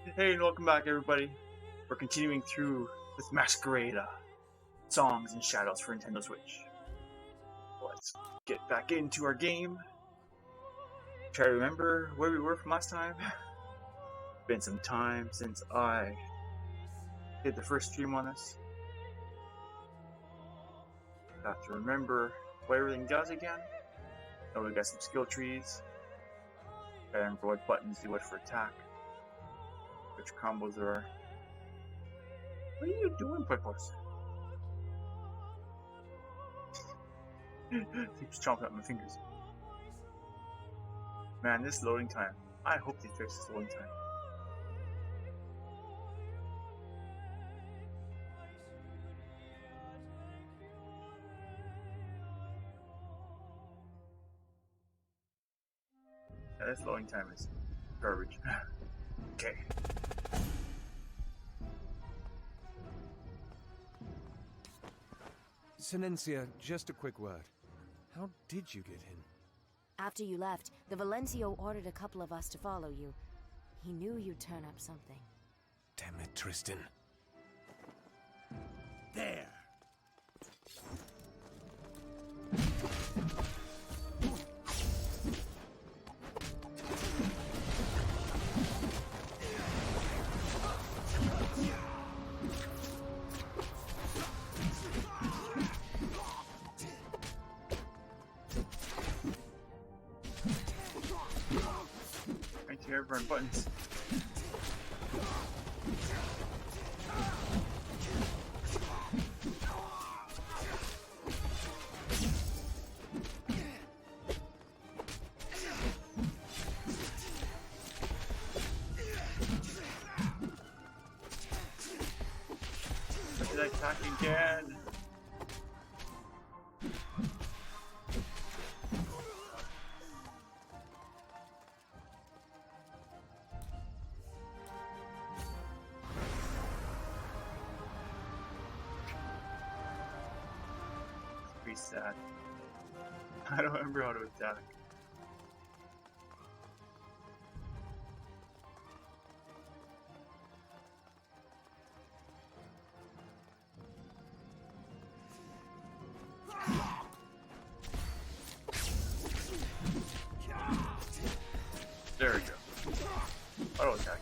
Hey, and welcome back, everybody. We're continuing through with Masquerada, Songs and Shadows for Nintendo Switch. Let's get back into our game. Try to remember where we were from last time. Been some time since I did the first stream on this. Have to remember what everything does again. Oh, we got some skill trees. Gotta remember what buttons do what for attack. Which combos there are. What are you doing, Pipos? Keeps chomping at my fingers. Man, this loading time. I hope they fix this loading time. Yeah, this loading time is garbage. Okay. Sinencia, just a quick word. How did you get in? After you left, the Valencio ordered a couple of us to follow you. He knew you'd turn up something. Damn it, Tristan. There! Thank you, everyone. Buttons. Look at that attack again. Pretty sad. I don't remember how to attack. There we go. Auto attack.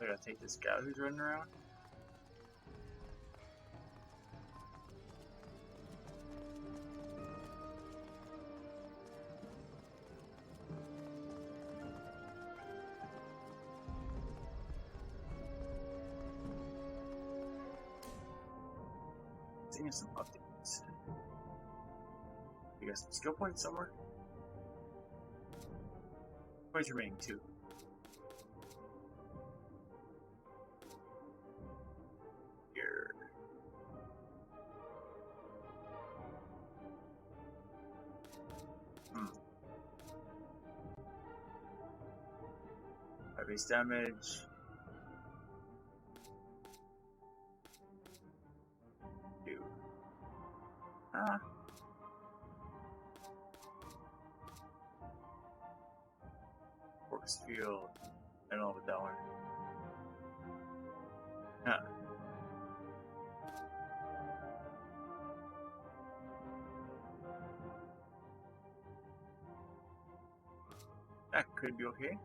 I gotta take this guy who's running around. Seeing some updates. You got some skill points somewhere? Points remaining 2. Here. High base damage. Force field. I don't know about that one. Huh. That could be okay.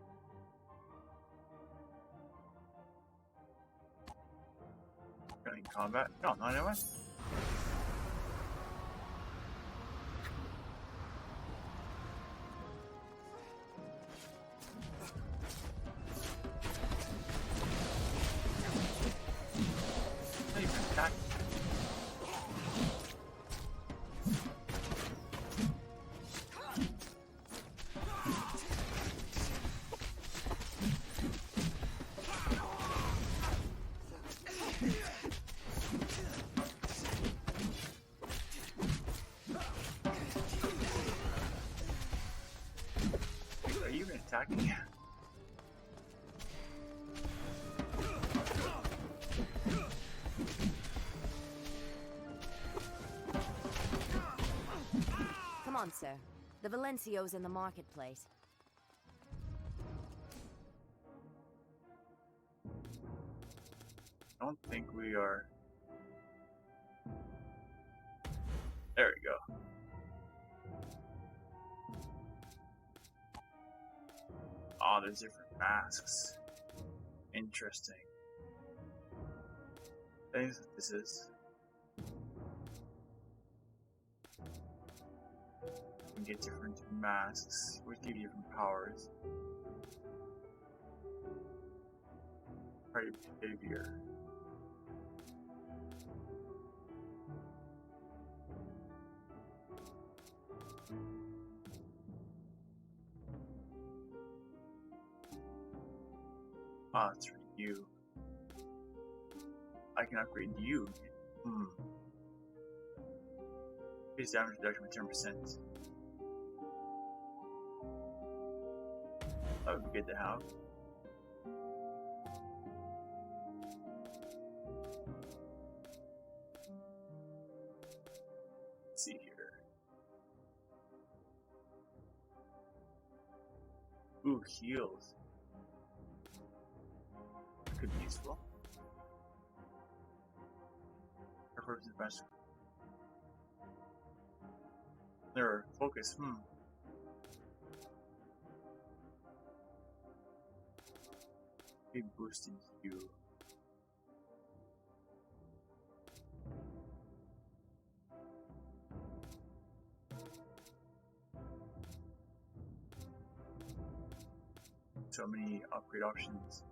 Running combat? No, not anyway. Attack. attacking. Come on, sir. The Valencio's in the marketplace. I don't think we are. There we go. Oh, there's different masks. Interesting. I think that's what this is. You can get different masks, which give you different powers. Party behavior. Ah, it's for you. I can upgrade you. Base damage reduction by 10%. That would be good to have. Let's see here. Ooh, heals. That could be useful. There, focus. Big boost in Q. So many upgrade options.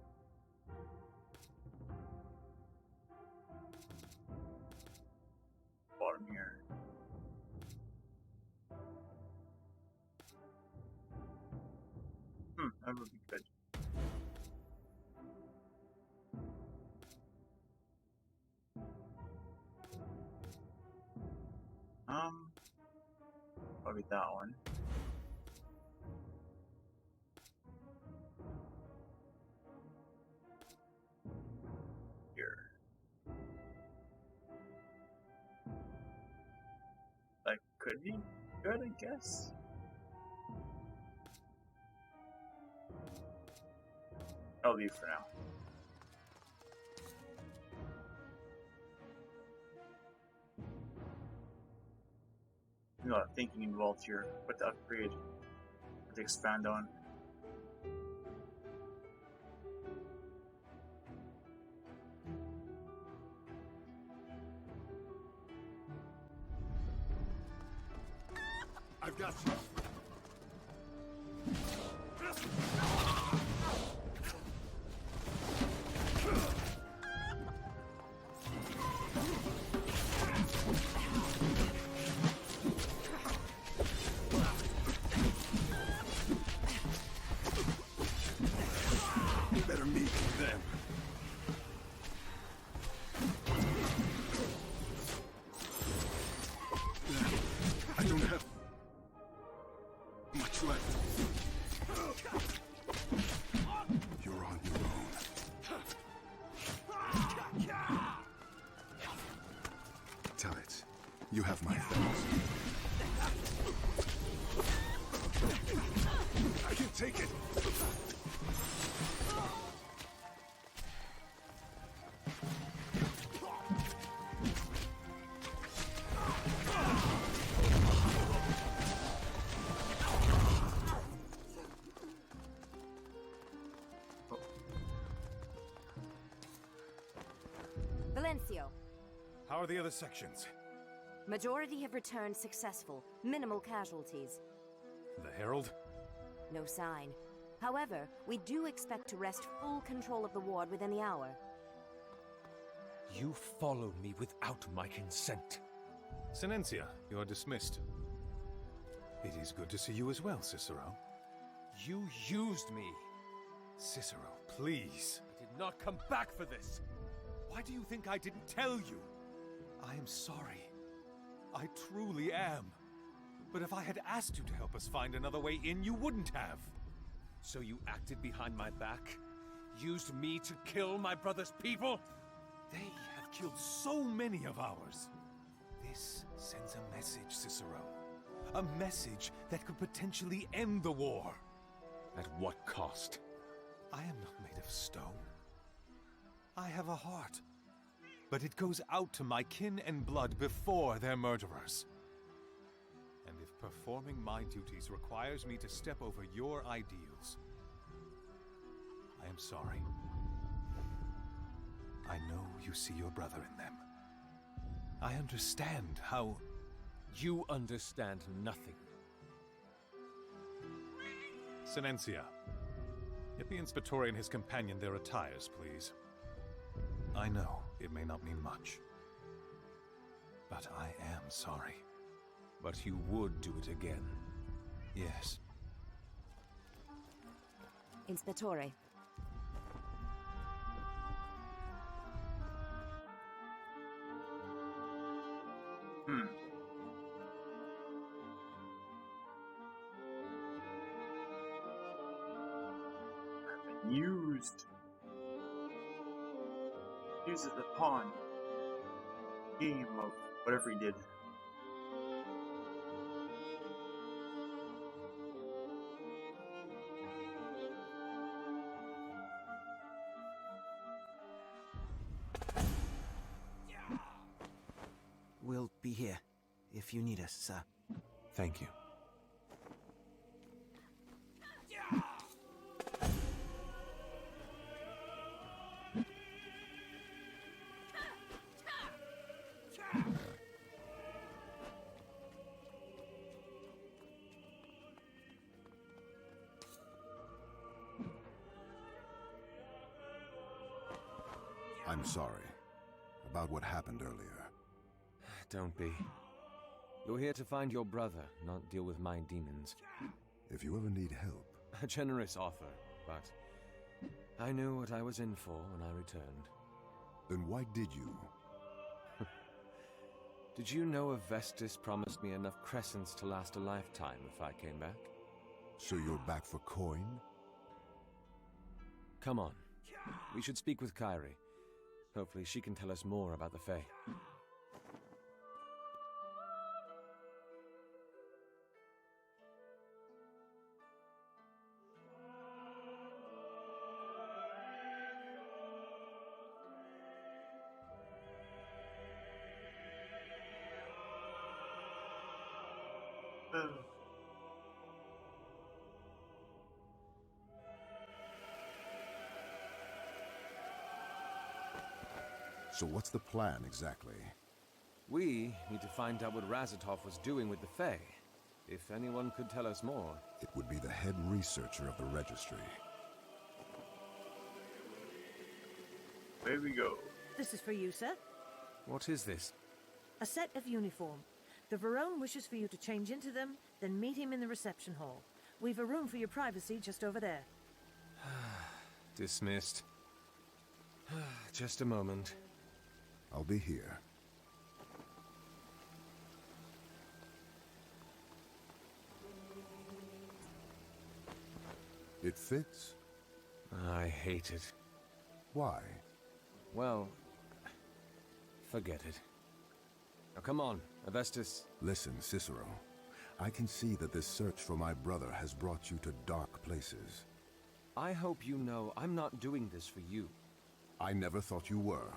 Bottom here. That would be good. Probably that one. Here. That could be good, I guess. I'll leave for now. A lot of thinking involved here. What to upgrade, what to expand on. I've got you. Better meet them. I don't have much left. You're on your own. Tell it. You have my thanks. I can take it. Valencio. How are the other sections? Majority have returned successful. Minimal casualties. The Herald? No sign. However, we do expect to wrest full control of the ward within the hour. You followed me without my consent. Sinencia, you are dismissed. It is good to see you as well, Cicero. You used me. Cicero, please. I did not come back for this. Why do you think I didn't tell you? I am sorry. I truly am. But if I had asked you to help us find another way in, you wouldn't have. So you acted behind my back? Used me to kill my brother's people? They have killed so many of ours. This sends a message, Cicero. A message that could potentially end the war. At what cost? I am not made of stone. I have a heart. But it goes out to my kin and blood before their murderers. And if performing my duties requires me to step over your ideals, I am sorry. I know you see your brother in them. I understand how... You understand nothing. Sinencia, get the Inspector and his companion their attires, please. I know it may not mean much, but I am sorry. But you would do it again. Yes. Inspectore. I've been used as a pawn. Game of whatever he did. We'll be here, if you need us, sir. Thank you. I'm sorry about what happened earlier. Don't be. You're here to find your brother, not deal with my demons. If you ever need help... A generous offer, but I knew what I was in for when I returned. Then why did you? Did you know Avestus promised me enough crescents to last a lifetime if I came back? So you're back for coin? Come on. We should speak with Kyrie. Hopefully she can tell us more about the Fae. So what's the plan exactly? We need to find out what Razatov was doing with the Fae. If anyone could tell us more. It would be the head researcher of the registry. There we go. This is for you, sir. What is this? A set of uniform. The Varone wishes for you to change into them, then meet him in the reception hall. We've a room for your privacy just over there. Dismissed. Just a moment. I'll be here. It fits? I hate it. Why? Well, forget it. Now come on, Avestus. Listen, Cicero. I can see that this search for my brother has brought you to dark places. I hope you know I'm not doing this for you. I never thought you were,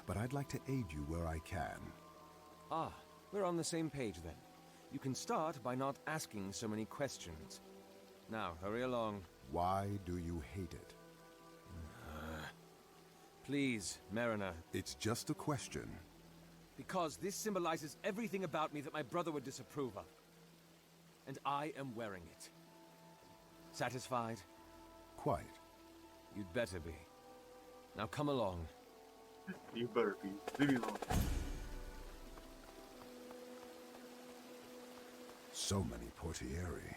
but I'd like to aid you where I can. Ah, we're on the same page then. You can start by not asking so many questions. Now, hurry along. Why do you hate it? Please, Mariner. It's just a question. Because this symbolizes everything about me that my brother would disapprove of. And I am wearing it. Satisfied? Quite. You'd better be. Now come along. You better be. Leave me alone. So many portieri.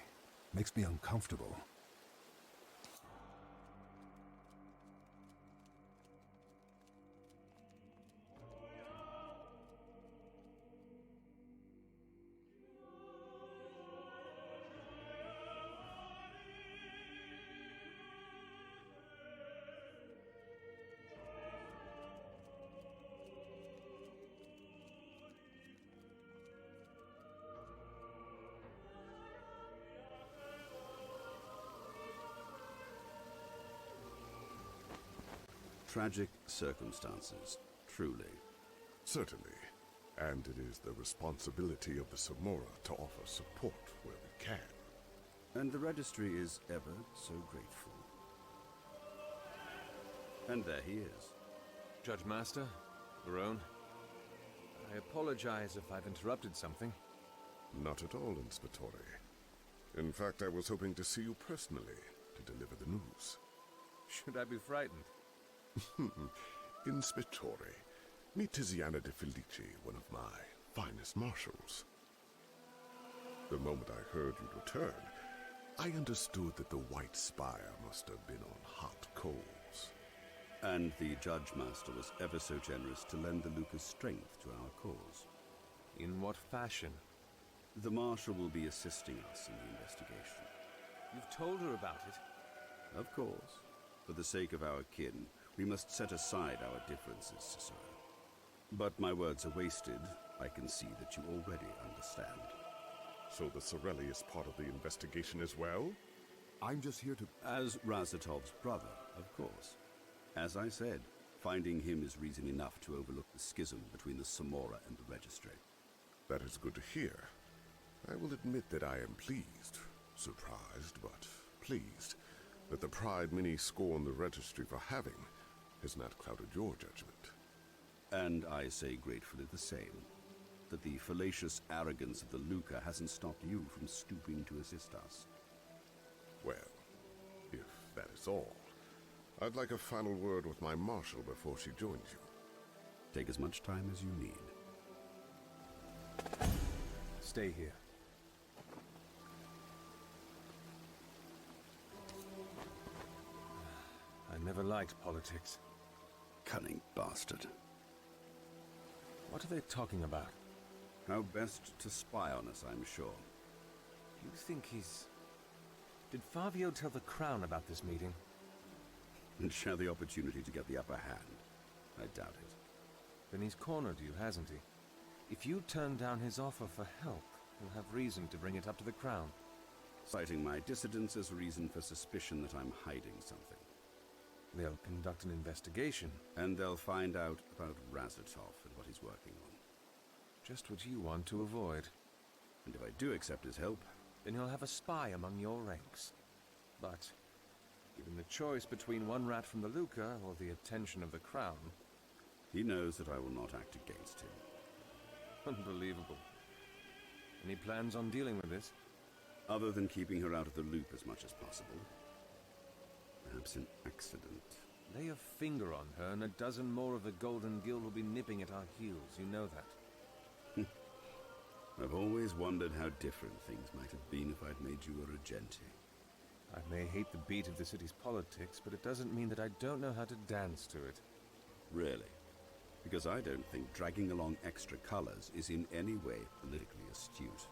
Makes me uncomfortable. tragic circumstances, truly. Certainly. And it is the responsibility of the Samora to offer support where we can. And the Registry is ever so grateful. And there he is. Judge Master, Barone, I apologize if I've interrupted something. Not at all, Inspectore. In fact, I was hoping to see you personally to deliver the news. Should I be frightened? Inspectore, meet Tiziana de Felice, one of my finest marshals. The moment I heard you'd return, I understood that the White Spire must have been on hot coals. And the Judge Master was ever so generous to lend the Lucas strength to our cause. In what fashion? The Marshal will be assisting us in the investigation. You've told her about it? Of course. For the sake of our kin, we must set aside our differences, Cicero. But my words are wasted. I can see that you already understand. So the Sorelli is part of the investigation as well? I'm just here to... As Razatov's brother, of course. As I said, finding him is reason enough to overlook the schism between the Samora and the Registry. That is good to hear. I will admit that I am pleased. Surprised, but pleased, that the pride many scorn the Registry for having has not clouded your judgment. And I say gratefully the same. That the fallacious arrogance of the Luca hasn't stopped you from stooping to assist us. Well, if that is all, I'd like a final word with my marshal before she joins you. Take as much time as you need. Stay here. I never liked politics. Cunning bastard. What are they talking about? How best to spy on us, I'm sure. You think he's... Did Fabio tell the Crown about this meeting? And share the opportunity to get the upper hand? I doubt it. Then he's cornered you, hasn't he? If you turn down his offer for help, he'll have reason to bring it up to the Crown. Citing my dissidence as reason for suspicion that I'm hiding something. They'll conduct an investigation. And they'll find out about Razatov and what he's working on. Just what you want to avoid. And if I do accept his help... Then you'll have a spy among your ranks. But, given the choice between one rat from the Luca or the attention of the Crown... He knows that I will not act against him. Unbelievable. Any plans on dealing with this? Other than keeping her out of the loop as much as possible. Perhaps an accident. Lay a finger on her and a dozen more of the Golden Guild will be nipping at our heels, you know that. I've always wondered how different things might have been if I'd made you a Regente. I may hate the beat of the city's politics, but it doesn't mean that I don't know how to dance to it. Really? Because I don't think dragging along extra colors is in any way politically astute.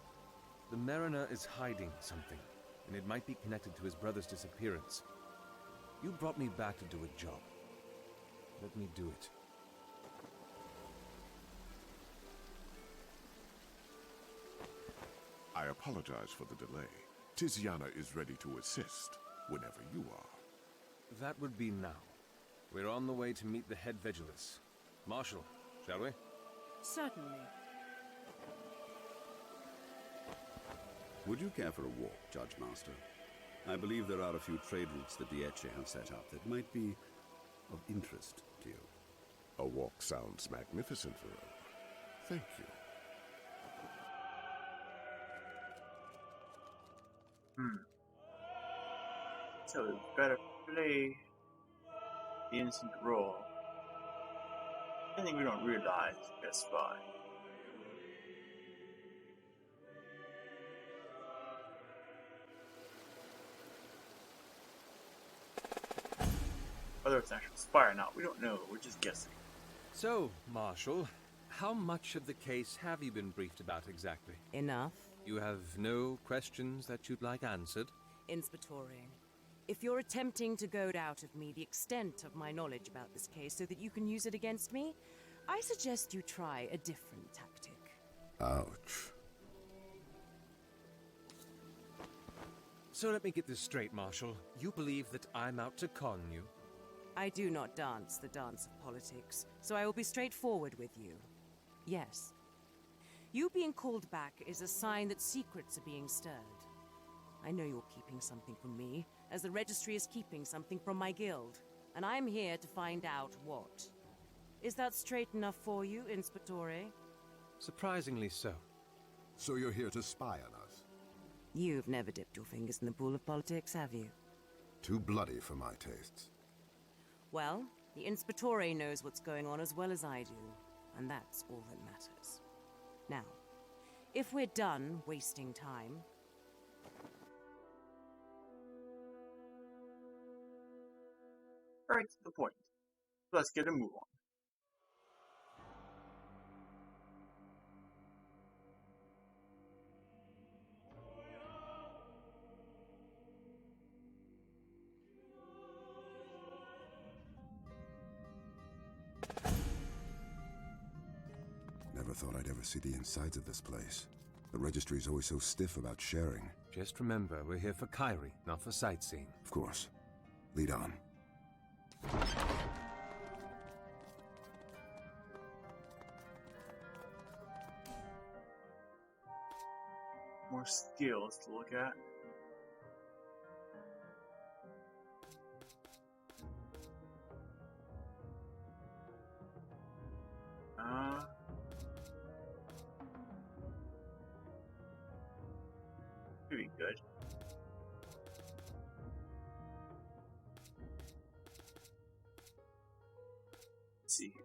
The Mariner is hiding something, and it might be connected to his brother's disappearance. You brought me back to do a job. Let me do it. I apologize for the delay. Tiziana is ready to assist whenever you are. That would be now. We're on the way to meet the head Vigilus. Marshal, shall we? Certainly. Would you care for a walk, Judge Master? I believe there are a few trade routes that Diece have set up that might be of interest to you. A walk sounds magnificent, Varone. Thank you. So we better play the innocent role. Anything we don't realize, we a spy. Whether it's an actual spy or not, we don't know. We're just guessing. So, Marshal, how much of the case have you been briefed about exactly? Enough. You have no questions that you'd like answered? Inspectore, if you're attempting to goad out of me the extent of my knowledge about this case so that you can use it against me, I suggest you try a different tactic. Ouch. So let me get this straight, Marshal. You believe that I'm out to con you? I do not dance the dance of politics, so I will be straightforward with you. Yes. You being called back is a sign that secrets are being stirred. I know you're keeping something from me, as the registry is keeping something from my guild, and I'm here to find out what. Is that straight enough for you, Inspectore? Surprisingly so. So you're here to spy on us? You've never dipped your fingers in the pool of politics, have you? Too bloody for my tastes. Well, the Inspectore knows what's going on as well as I do, and that's all that matters. Now, if we're done wasting time... Right to the point. Let's get a move on. Never thought I'd ever see the insides of this place. The registry's always so stiff about sharing. Just remember, we're here for Kyrie, not for sightseeing. Of course. Lead on. More skills to look at. Pretty good. Let's see here.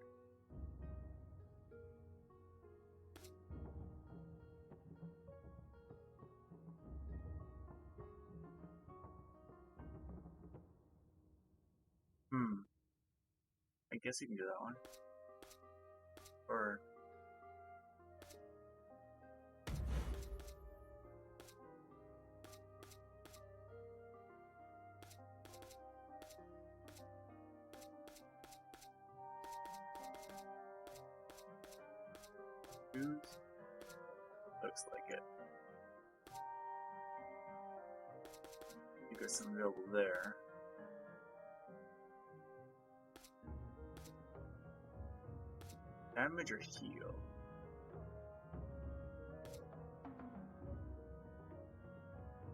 I guess you can do that one. Or... Looks like it. You got some available there. Damage or heal?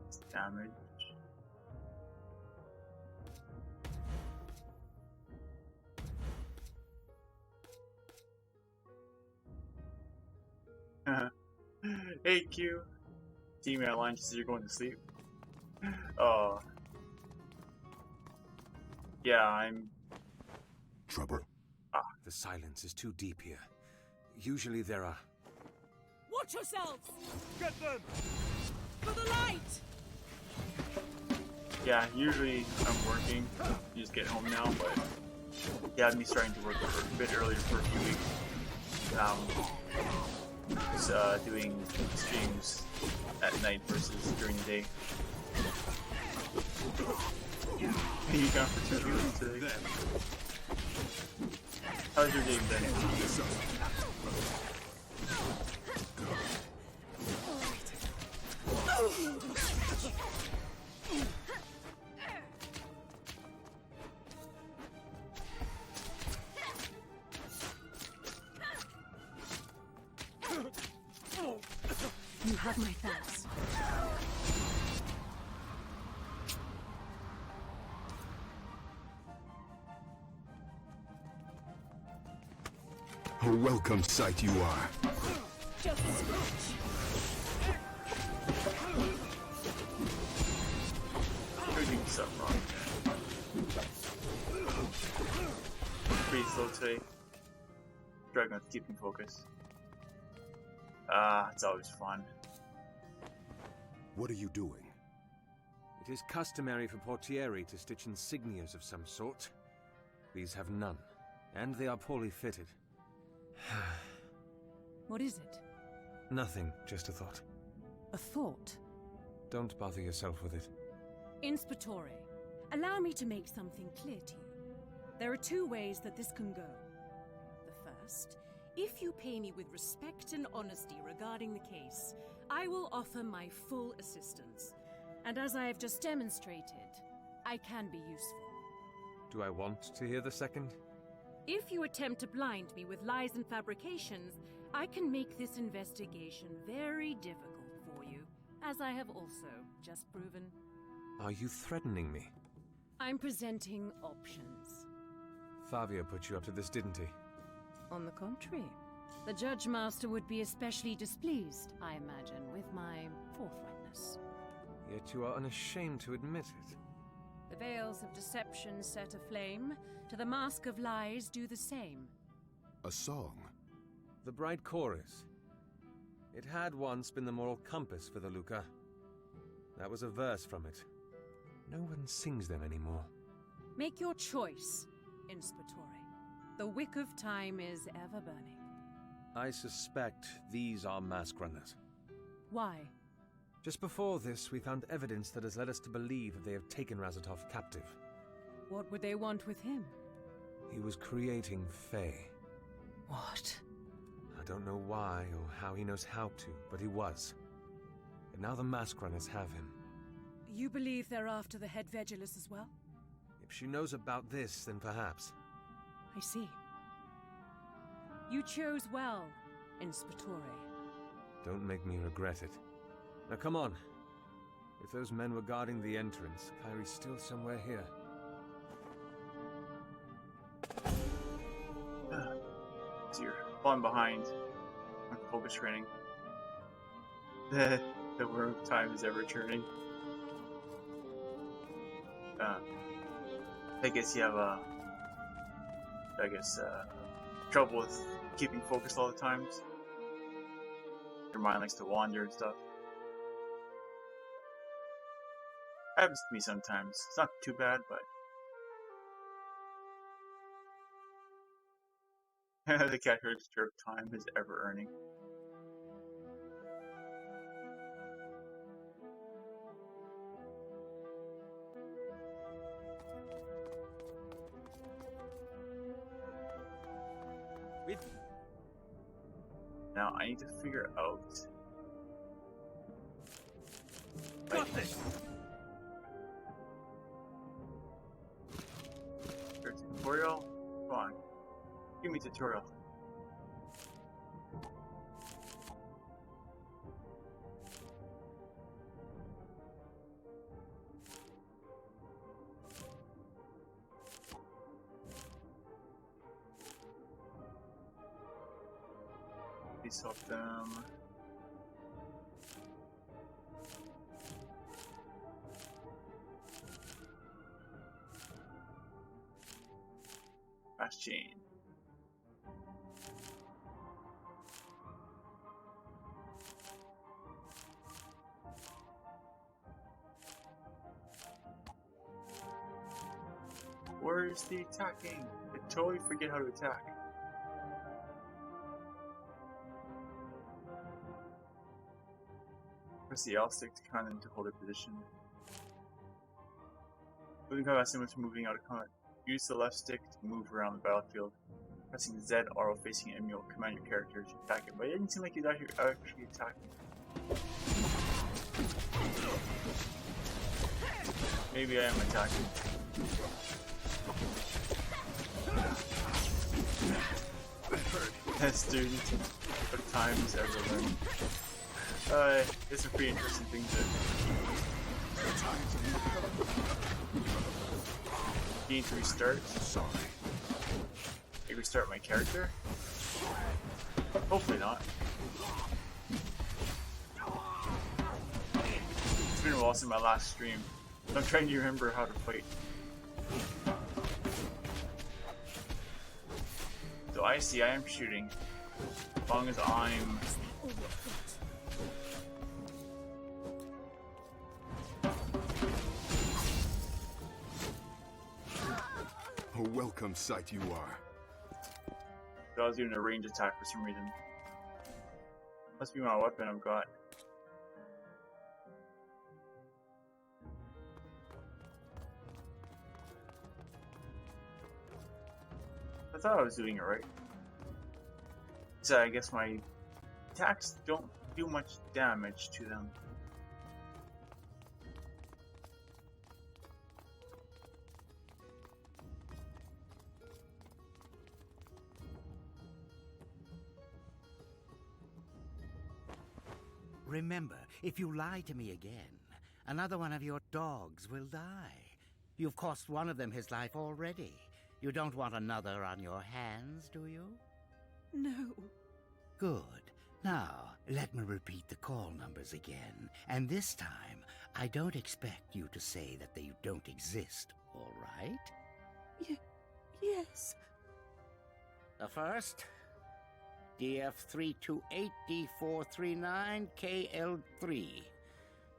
It's damage. Hey Q. Teammate online says you're going to sleep. Yeah, I'm... Trouble? The silence is too deep here. Usually there are... Watch yourselves! Get them! For the light! Yeah, usually I'm working. You just get home now, but... Yeah, me starting to work a bit earlier for a few weeks. Just doing streams at night versus during the day. You gone for 2 viewers today. How's your day been? You have my thanks. A welcome sight you are. Just scratch. We're doing something wrong. Pretty slow today. Struggling to keep him focused. It's always fun. What are you doing? It is customary for portieri to stitch insignias of some sort. These have none, and they are poorly fitted. What is it? Nothing, just a thought. A thought? Don't bother yourself with it. Inspectore, allow me to make something clear to you. There are 2 ways that this can go. The first, if you pay me with respect and honesty regarding the case, I will offer my full assistance. And as I have just demonstrated, I can be useful. Do I want to hear the second? If you attempt to blind me with lies and fabrications, I can make this investigation very difficult for you, as I have also just proven. Are you threatening me? I'm presenting options. Fabio put you up to this, didn't he? On the contrary, the Judge Master would be especially displeased, I imagine, with my forthrightness. Yet you are unashamed to admit it. The veils of deception set aflame, to the mask of lies do the same. A song? The Bright Chorus. It had once been the moral compass for the Luca. That was a verse from it. No one sings them anymore. Make your choice, Inspectore. The wick of time is ever burning. I suspect these are mask runners. Why? Just before this, we found evidence that has led us to believe that they have taken Razatov captive. What would they want with him? He was creating Fae. What? I don't know why or how he knows how to, but he was. And now the mask runners have him. You believe they're after the head Vegelus as well? If she knows about this, then perhaps. I see. You chose well, Inspectore. Don't make me regret it. Now come on. If those men were guarding the entrance, Kyrie's still somewhere here. So you're falling behind on focus training. The worm time is ever turning. I guess you have trouble with keeping focused all the times. Your mind likes to wander and stuff. Happens to me sometimes. It's not too bad, but the character of time is ever earning. Now I need to figure out. Got this! Tutorial? Come on. Give me tutorial. Please help them. Fast chain. Where's the attacking? I totally forget how to attack. Press the L stick to count them to hold their position. Moving combat similar to moving out of combat. Use the left stick to move around the battlefield. Pressing Z or facing enemy will command your character to attack it, but it didn't seem like he's actually attacking. Maybe I am attacking. Student of time is ever learning. There's some pretty interesting things that need to restart. Sorry. I restart my character? Hopefully not. It's been a while since my last stream. I'm trying to remember how to fight. So I see I am shooting. As long as I'm... A welcome sight you are. So I was doing a range attack for some reason. Must be my weapon I've got. I thought I was doing it right. So I guess my attacks don't do much damage to them. remember, if you lie to me again, another one of your dogs will die. You've cost one of them his life already. You don't want another on your hands, do you? No. Good. Now, let me repeat the call numbers again. And this time, I don't expect you to say that they don't exist, all right? Yes. The first, DF328D439KL3.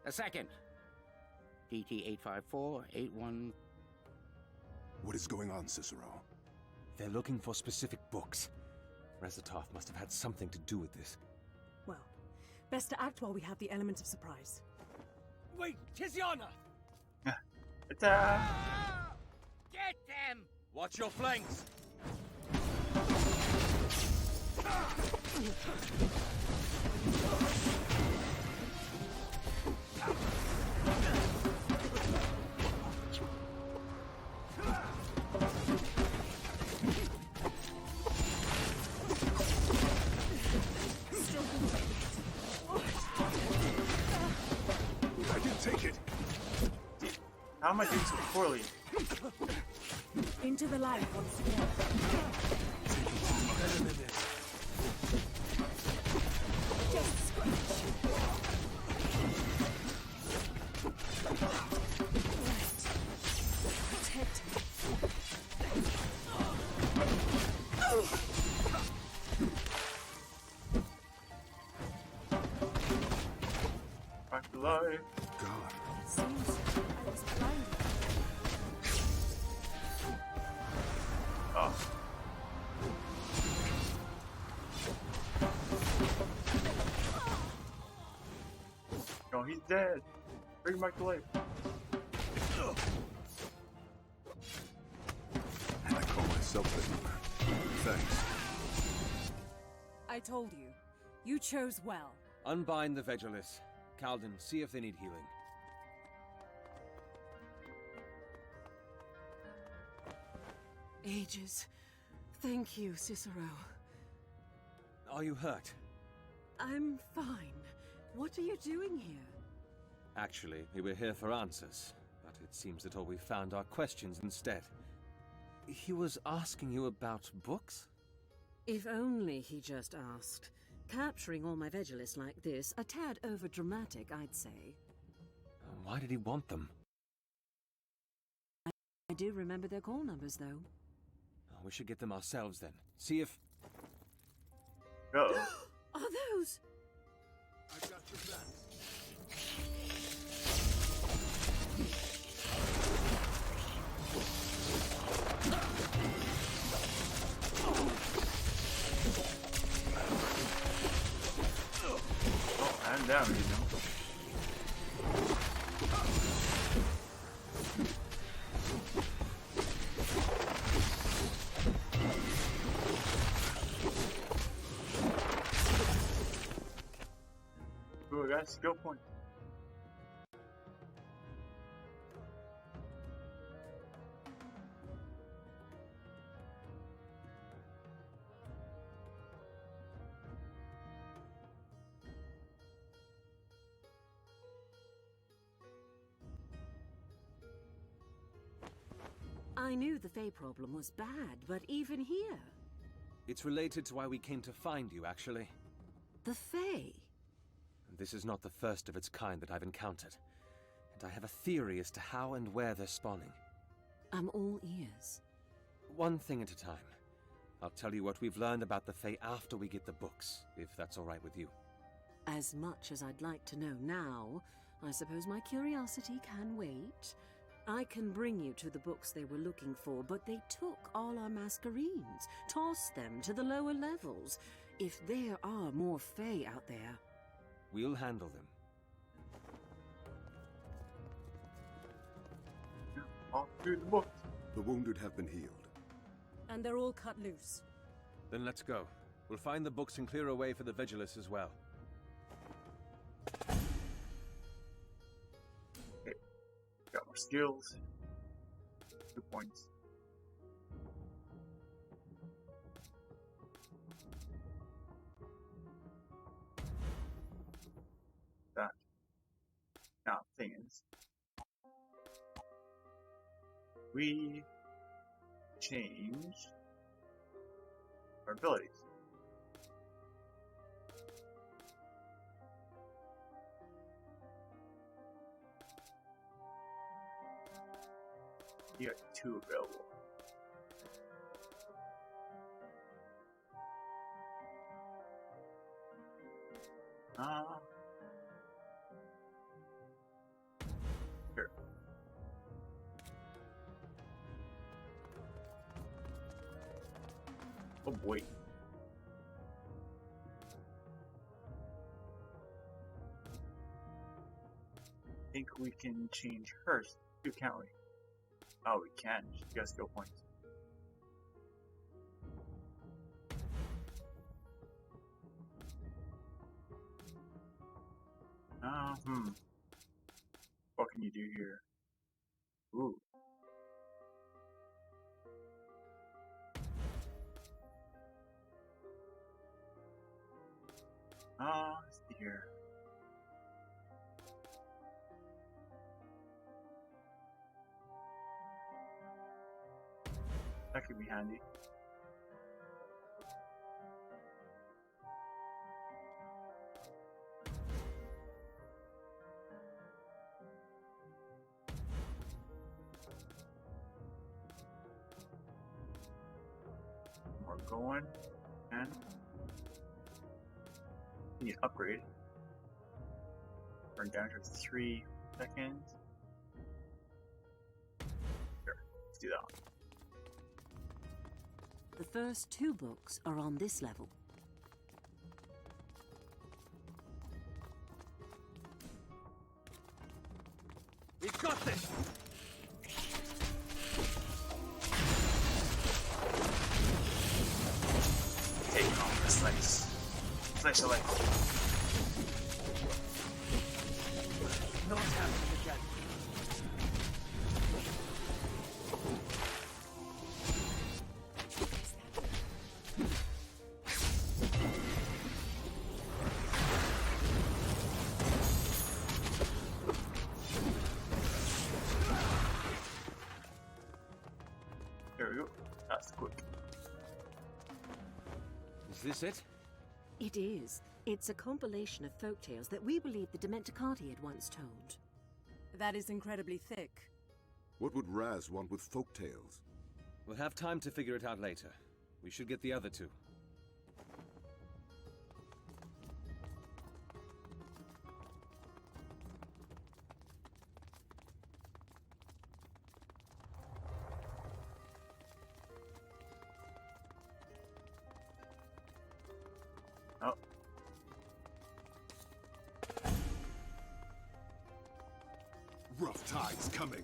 The second, DT85481. What is going on, Cicero? They're looking for specific books. Razatov must have had something to do with this. Well, best to act while we have the element of surprise. Wait, Tiziana! Attack! Get them! Watch your flanks! I can take it! How am I doing so poorly? Into the light once again. Better than this. Just scratch. Right. Protect me. Back to life. God. Seems I was blinded. Oh. No, he's dead. Bring him back to life. And I call myself a healer. Thanks. I told you. You chose well. Unbind the Vegelis. Calden, see if they need healing. Ages. Thank you, Cicero. Are you hurt? I'm fine. What are you doing here? Actually, we were here for answers, but it seems that all we found are questions instead. He was asking you about books? If only he just asked. Capturing all my Vegelis like this, a tad over-dramatic, I'd say. Why did he want them? I do remember their call numbers, though. We should get them ourselves then. See if... Uh-oh. Are those... I got your back. Oh, I'm down, you know. Ooh, I got a skill point. I knew the Fae problem was bad, but even here... It's related to why we came to find you, actually. The Fae? This is not the first of its kind that I've encountered. And I have a theory as to how and where they're spawning. I'm all ears. One thing at a time. I'll tell you what we've learned about the Fae after we get the books, if that's all right with you. As much as I'd like to know now, I suppose my curiosity can wait. I can bring you to the books they were looking for, but they took all our Masquerades, tossed them to the lower levels. If there are more Fae out there... We'll handle them. Off through the books. The wounded have been healed. And they're all cut loose. Then let's go. We'll find the books and clear a way for the Vegelis as well. Okay. Got more skills. 2 points. Now, thing is, we change our abilities. You got 2 available. Sure. Oh boy. I think we can change hers too, can't we? Oh, we can. She got skill points. What can you do here? Ooh. Let's see here. That could be handy. We're going and need to upgrade. Burn down to 3 seconds. Sure, let's do that one. The first 2 books are on this level. We've got this! Taking off the slice. Slice of life. Not happening again. There we go. That's quick. Is this it? It is. It's a compilation of folk tales that we believe the Dementicati had once told. That is incredibly thick. What would Raz want with folk tales? We'll have time to figure it out later. We should get the other 2. Oh. Rough tides coming.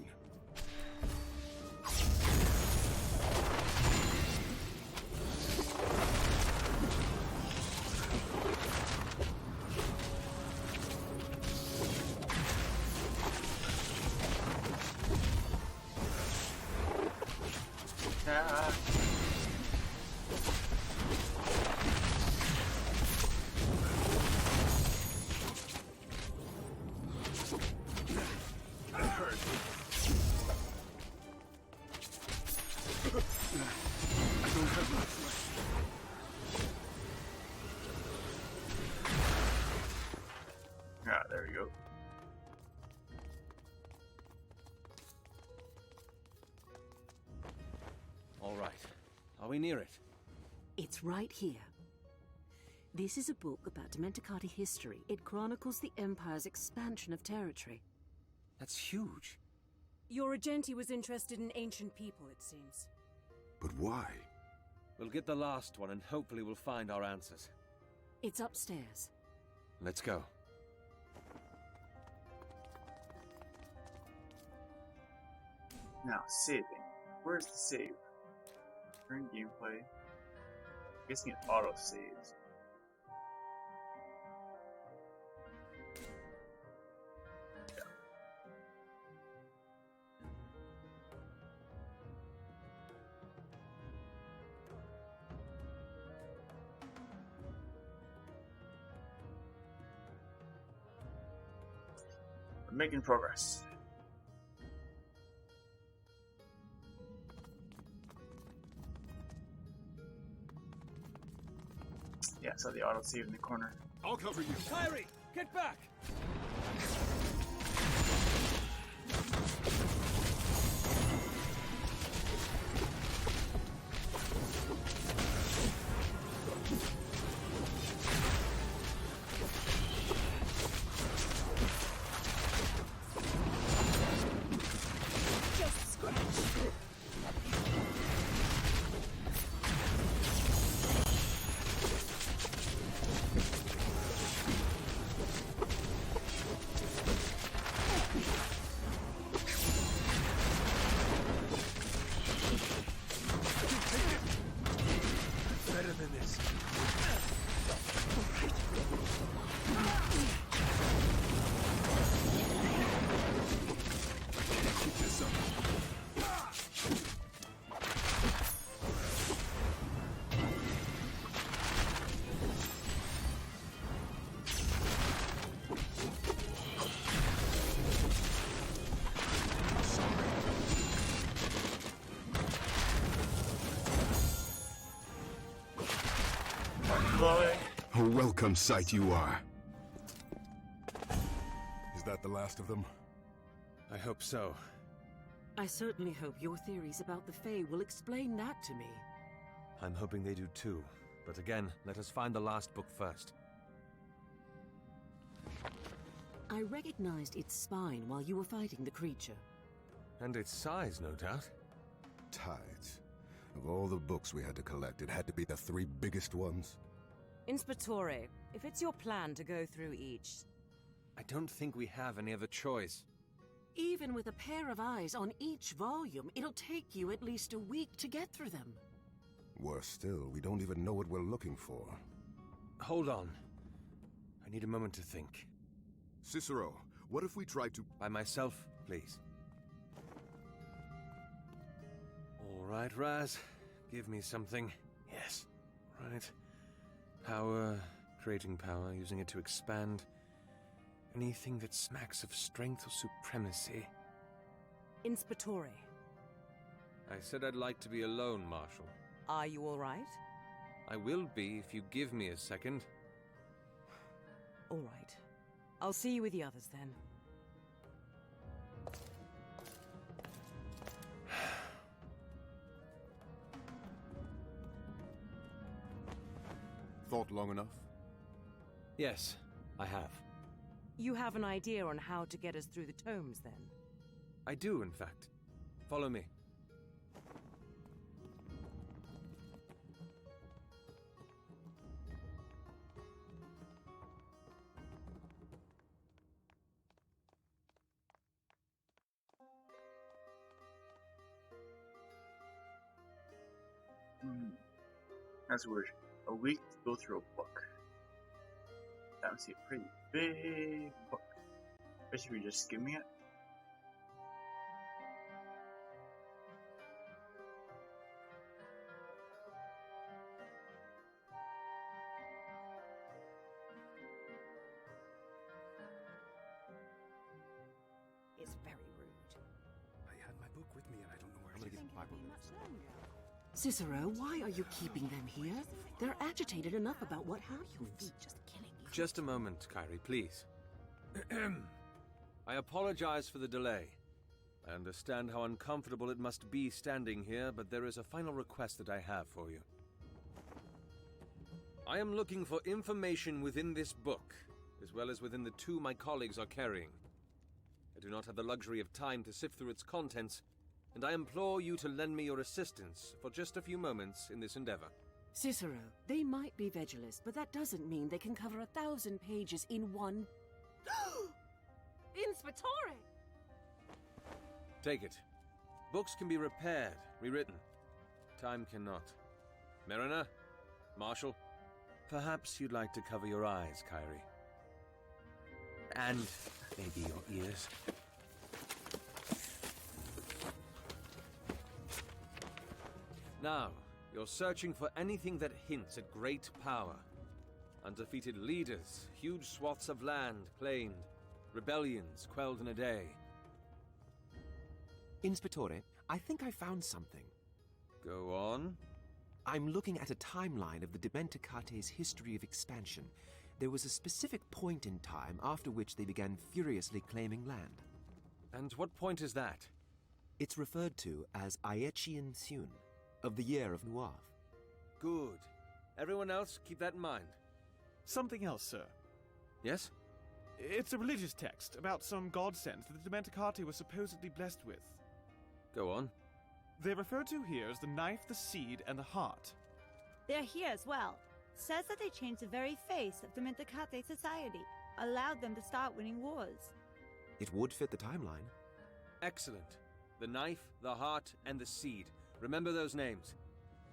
There we go. All right. Are we near it? It's right here. This is a book about Dementicati history. It chronicles the Empire's expansion of territory. That's huge. Your Regenti was interested in ancient people, it seems. But why? We'll get the last one and hopefully we'll find our answers. It's upstairs. Let's go. Now, saving. Where's the save? Turn gameplay. I'm guessing it auto saves. Yeah. making progress. Yeah, I saw the autosave in the corner. I'll cover you. Kyrie, get back! A welcome sight you are. Is that the last of them? I hope so. I certainly hope your theories about the Fae will explain that to me. I'm hoping they do too. But again, let us find the last book first. I recognized its spine while you were fighting the creature. And its size, no doubt. Tides. Of all the books we had to collect, it had to be the 3 biggest ones. Inspectore, if it's your plan to go through each... I don't think we have any other choice. Even with a pair of eyes on each volume, it'll take you at least a week to get through them. Worse still, we don't even know what we're looking for. Hold on. I need a moment to think. Cicero, what if we try to... By myself, please. All right, Raz. Give me something. Yes. Right. Power. Creating power. Using it to expand. Anything that smacks of strength or supremacy. Inspectore. I said I'd like to be alone, Marshal. Are you all right? I will be if you give me a second. All right. I'll see you with the others then. Thought long enough? Yes, I have. You have an idea on how to get us through the tomes, then? I do, in fact. Follow me. As we're a week to go through a book. That would be a pretty big book. Especially if you're just skimming it. It's very rude. I had my book with me and I don't know where it is. Cicero, why are you keeping them here? They're agitated enough about what happened. Just a moment, Kyrie, please. I apologize for the delay. I understand how uncomfortable it must be standing here, but there is a final request that I have for you. I am looking for information within this book, as well as within the 2 my colleagues are carrying. I do not have the luxury of time to sift through its contents, and I implore you to lend me your assistance for just a few moments in this endeavor. Cicero, they might be Vegelist, but that doesn't mean they can cover 1,000 pages in one... Inspectore! Take it. Books can be repaired, rewritten. Time cannot. Mariner? Marshal? Perhaps you'd like to cover your eyes, Kyrie. And maybe your ears. Now, you're searching for anything that hints at great power. Undefeated leaders, huge swaths of land claimed, rebellions quelled in a day. Inspectore, I think I found something. Go on. I'm looking at a timeline of the Dementicate's history of expansion. There was a specific point in time after which they began furiously claiming land. And what point is that? It's referred to as Aechian Thun, of the year of Nuav. Good. Everyone else, keep that in mind. Something else, sir. Yes? It's a religious text about some godsend that the Dementicate was supposedly blessed with. Go on. They're referred to here as the knife, the seed, and the heart. They're here as well. Says that they changed the very face of the Mentacate society, allowed them to start winning wars. It would fit the timeline. Excellent. The knife, the heart, and the seed. Remember those names.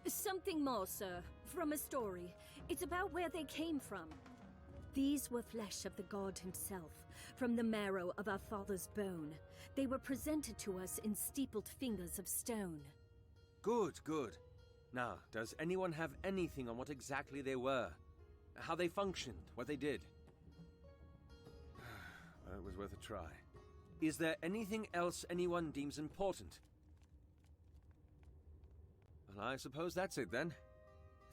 Something more, sir. From a story. It's about where they came from. These were flesh of the god himself, from the marrow of our father's bone. They were presented to us in steepled fingers of stone. Good, good. Now, does anyone have anything on what exactly they were? How they functioned, what they did? Well, it was worth a try. Is there anything else anyone deems important? Well, I suppose that's it then.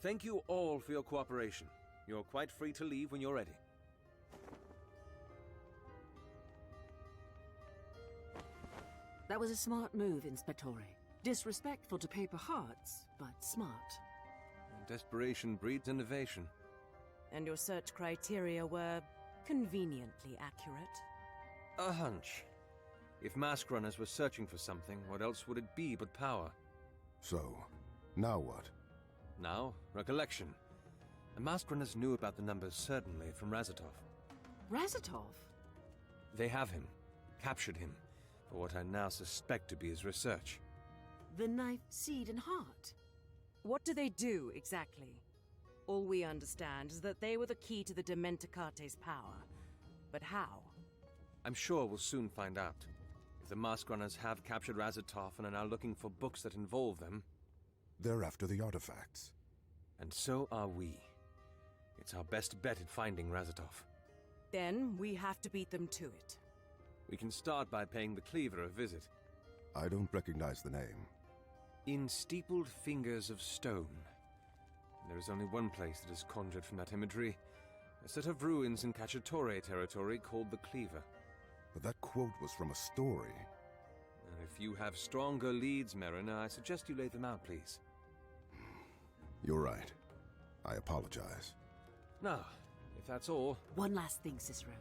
Thank you all for your cooperation. You're quite free to leave when you're ready. That was a smart move, Inspectore. Disrespectful to paper hearts, but smart. Desperation breeds innovation. And your search criteria were conveniently accurate. A hunch. If mask runners were searching for something, what else would it be but power? So, now what? Now, recollection. The mask runners knew about the numbers certainly from Razatov. Razatov? They have him. Captured him. For what I now suspect to be his research. The knife, seed, and heart. What do they do, exactly? All we understand is that they were the key to the Dementicate's power. But how? I'm sure we'll soon find out. If the mask runners have captured Razatov and are now looking for books that involve them... They're after the artifacts. And so are we. It's our best bet at finding Razatov. Then we have to beat them to it. We can start by paying the Cleaver a visit. I don't recognize the name. In steepled fingers of stone. There is only one place that is conjured from that imagery. A set of ruins in Cacciatore territory called the Cleaver. But that quote was from a story. And if you have stronger leads, Mariner, I suggest you lay them out, please. You're right. I apologize. Now, if that's all... One last thing, Cicero.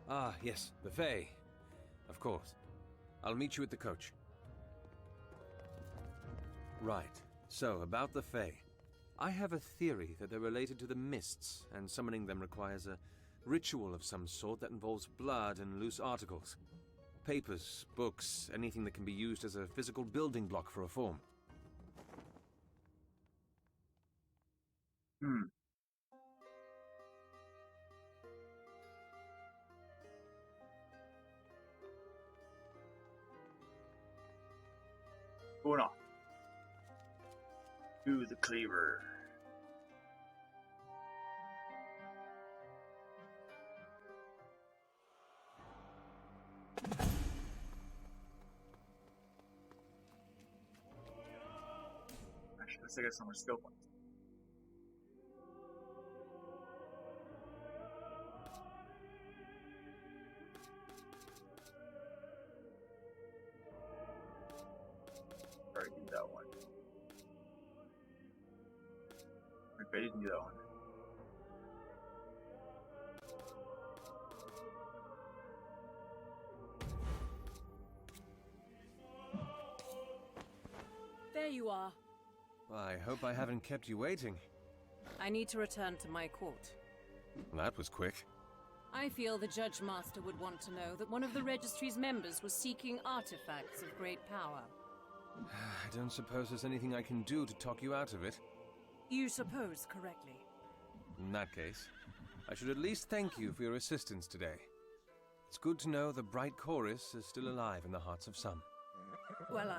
Ah, yes, the Fae. Of course. I'll meet you at the coach. Right. So, about the Fae. I have a theory that they're related to the Mists, and summoning them requires a ritual of some sort that involves blood and loose articles. Papers, books, anything that can be used as a physical building block for a form. Going on. To the Cleaver. Actually, let's take some more skill points. Already did that one. I didn't do that one. There you are. I hope I haven't kept you waiting. I need to return to my court. That was quick. I feel the Judge Master would want to know that one of the Registry's members was seeking artifacts of great power. I don't suppose there's anything I can do to talk you out of it. You suppose correctly. In that case, I should at least thank you for your assistance today. It's good to know the bright chorus is still alive in the hearts of some. Well,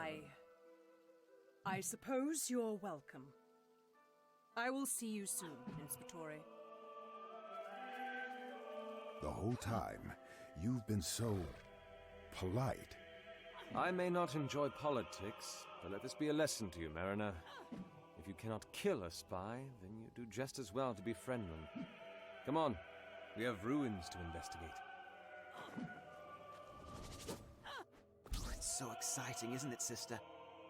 I suppose you're welcome. I will see you soon, Inspectore. The whole time, You've been so polite. I may not enjoy politics, but let this be a lesson to you, Mariner. If you cannot kill a spy, then you do just as well to befriend them. Come on, we have ruins to investigate. Oh, it's so exciting, isn't it, sister?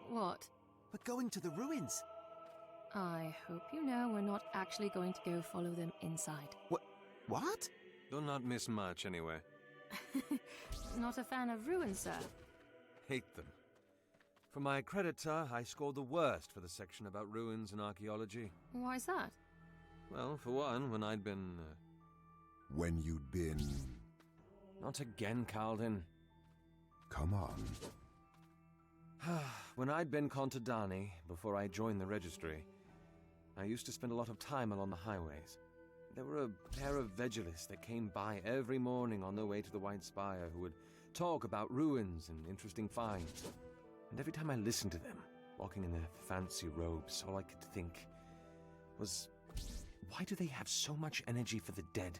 What? We're going to the ruins. I hope you know we're not actually going to go follow them inside. What? Do not miss much, anyway. Not a fan of ruins, sir. Hate them. For my creditor, I scored the worst for the section about ruins and archaeology. Why's that? Well, for one, when I'd been... When you'd been... Not again, Calden. Come on. When I'd been Contadani, before I joined the registry, I used to spend a lot of time along the highways. There were a pair of Vegilis that came by every morning on their way to the White Spire who would talk about ruins and interesting finds. And every time I listened to them, walking in their fancy robes, all I could think was, why do they have so much energy for the dead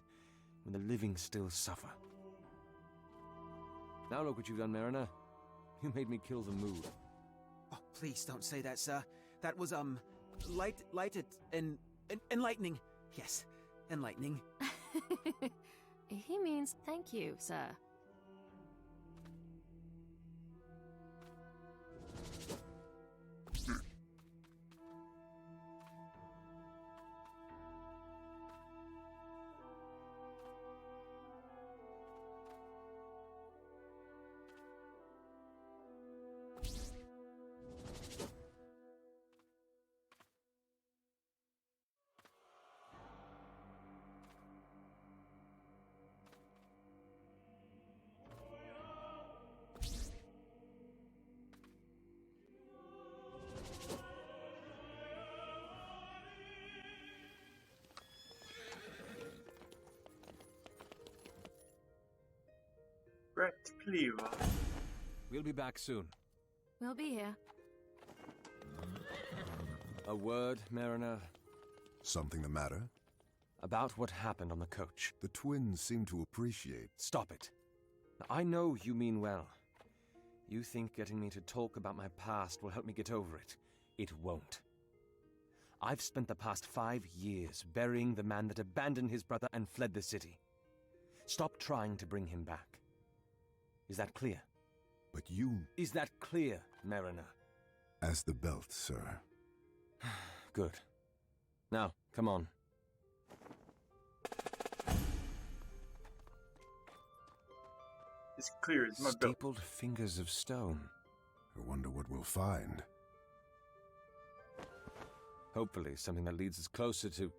when the living still suffer? Now look what you've done, Mariner. You made me kill the mood. Oh, please don't say that, sir. That was, lighted and enlightening. Yes, enlightening. He means thank you, sir. Brett Pleva. We'll be back soon. We'll be here. A word, Mariner? Something the matter? About what happened on the coach. The twins seem to appreciate... Stop it. Now, I know you mean well. You think getting me to talk about my past will help me get over it. It won't. I've spent the past 5 years burying the man that abandoned his brother and fled the city. Stop trying to bring him back. Is that clear? But you... Is that clear, Mariner? As the belt, sir. Good. Now, come on. It's clear as my belt. Stapled fingers of stone. I wonder what we'll find. Hopefully something that leads us closer to...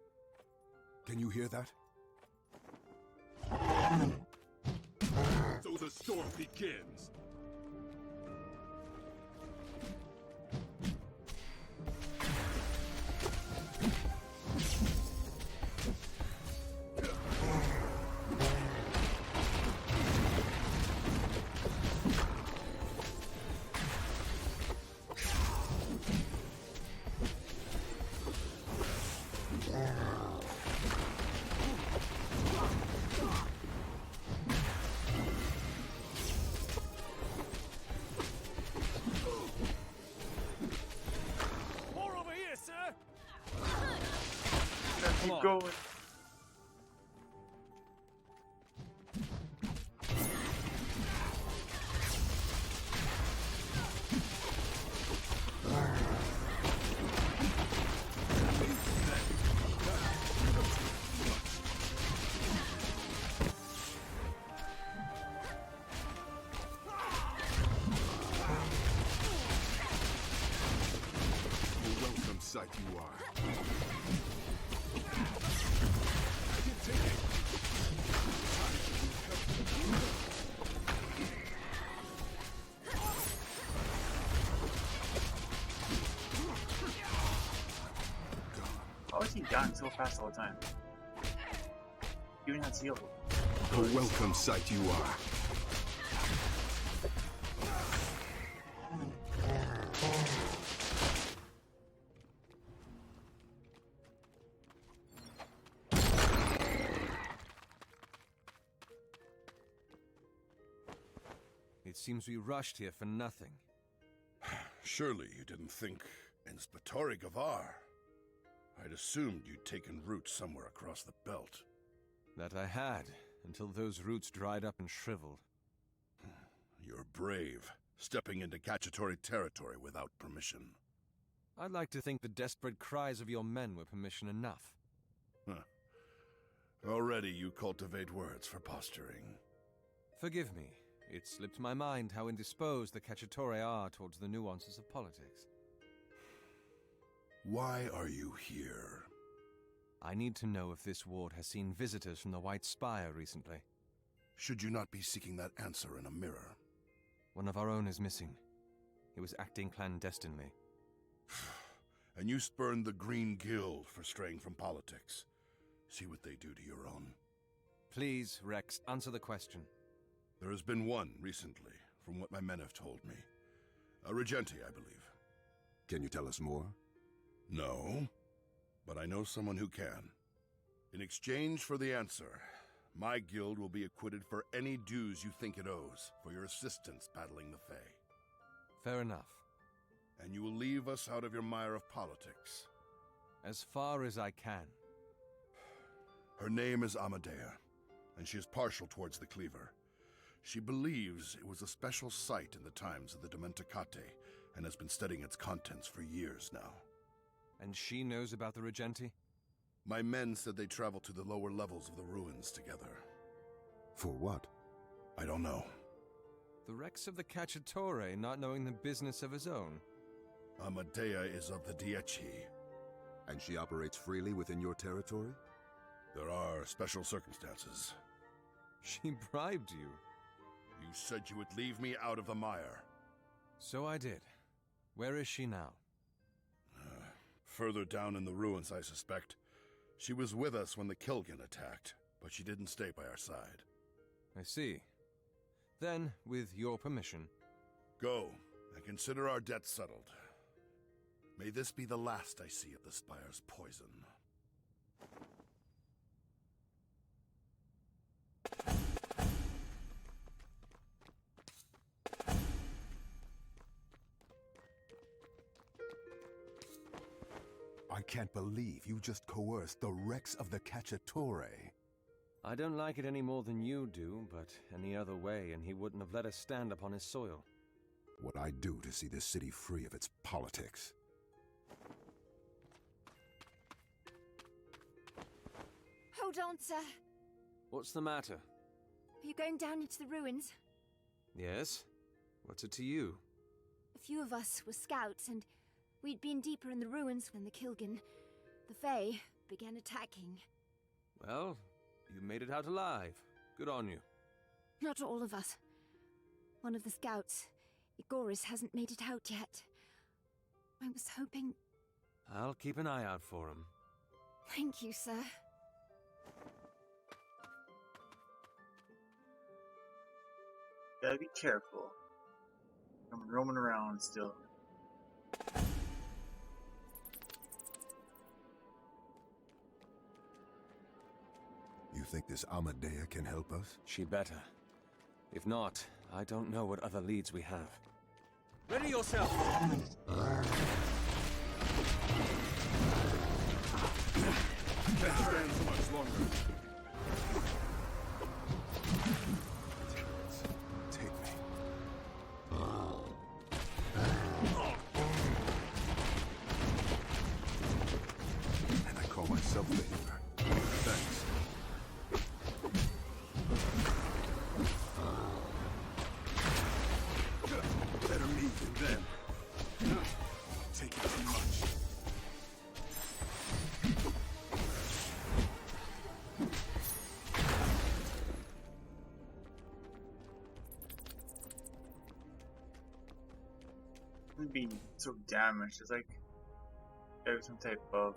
Can you hear that? So the storm begins. Keep going. A welcome sight you are. How is he dying so fast all the time? Even has healed. A welcome sight you are. It seems we rushed here for nothing. Surely you didn't think Inspettori Gavar. I'd assumed you'd taken root somewhere across the belt. That I had, until those roots dried up and shriveled. You're brave, stepping into Cacciatore territory without permission. I'd like to think the desperate cries of your men were permission enough. Already you cultivate words for posturing. Forgive me. It slipped my mind how indisposed the Cacciatore are towards the nuances of politics. Why are you here? I need to know if this ward has seen visitors from the White Spire recently. Should you not be seeking that answer in a mirror? One of our own is missing. He was acting clandestinely. And you spurned the Green Guild for straying from politics. See what they do to your own. Please, Rex, answer the question. There has been one recently, from what my men have told me. A Regenti, I believe. Can you tell us more? No, but I know someone who can. In exchange for the answer, my guild will be acquitted for any dues you think it owes for your assistance battling the Fae. Fair enough. And you will leave us out of your mire of politics. As far as I can. Her name is Amadea, and she is partial towards the Cleaver. She believes it was a special site in the times of the Dimenticate, and has been studying its contents for years now. And she knows about the Regenti? My men said they traveled to the lower levels of the ruins together. For what? I don't know. The Rex of the Cacciatore not knowing the business of his own. Amadea is of the Dieci. And she operates freely within your territory? There are special circumstances. She bribed you. You said you would leave me out of the mire. So I did. Where is she now? Further down in the ruins, I suspect. She was with us when the Kilgan attacked, but she didn't stay by our side. I see. Then, with your permission... Go, and consider our debt settled. May this be the last I see of the Spire's poison. I can't believe you just coerced the Rex of the Cacciatore. I don't like it any more than you do, but any other way and he wouldn't have let us stand upon his soil. What I'd do to see this city free of its politics. Hold on, sir. What's the matter? Are you going down into the ruins? Yes? What's it to you? A few of us were scouts, and we'd been deeper in the ruins when the Kilgan, the Fae, began attacking. Well, you made it out alive. Good on you. Not all of us. One of the scouts, Igoris, hasn't made it out yet. I was hoping... I'll keep an eye out for him. Thank you, sir. Gotta be careful. I'm roaming around still. You think this Amadea can help us? She better. If not, I don't know what other leads we have. Ready yourself! Can't stand so much longer. Take me. And I call myself the healer. Thanks. Better me than them. Take it too much. Being so damaged. It's like there's some type of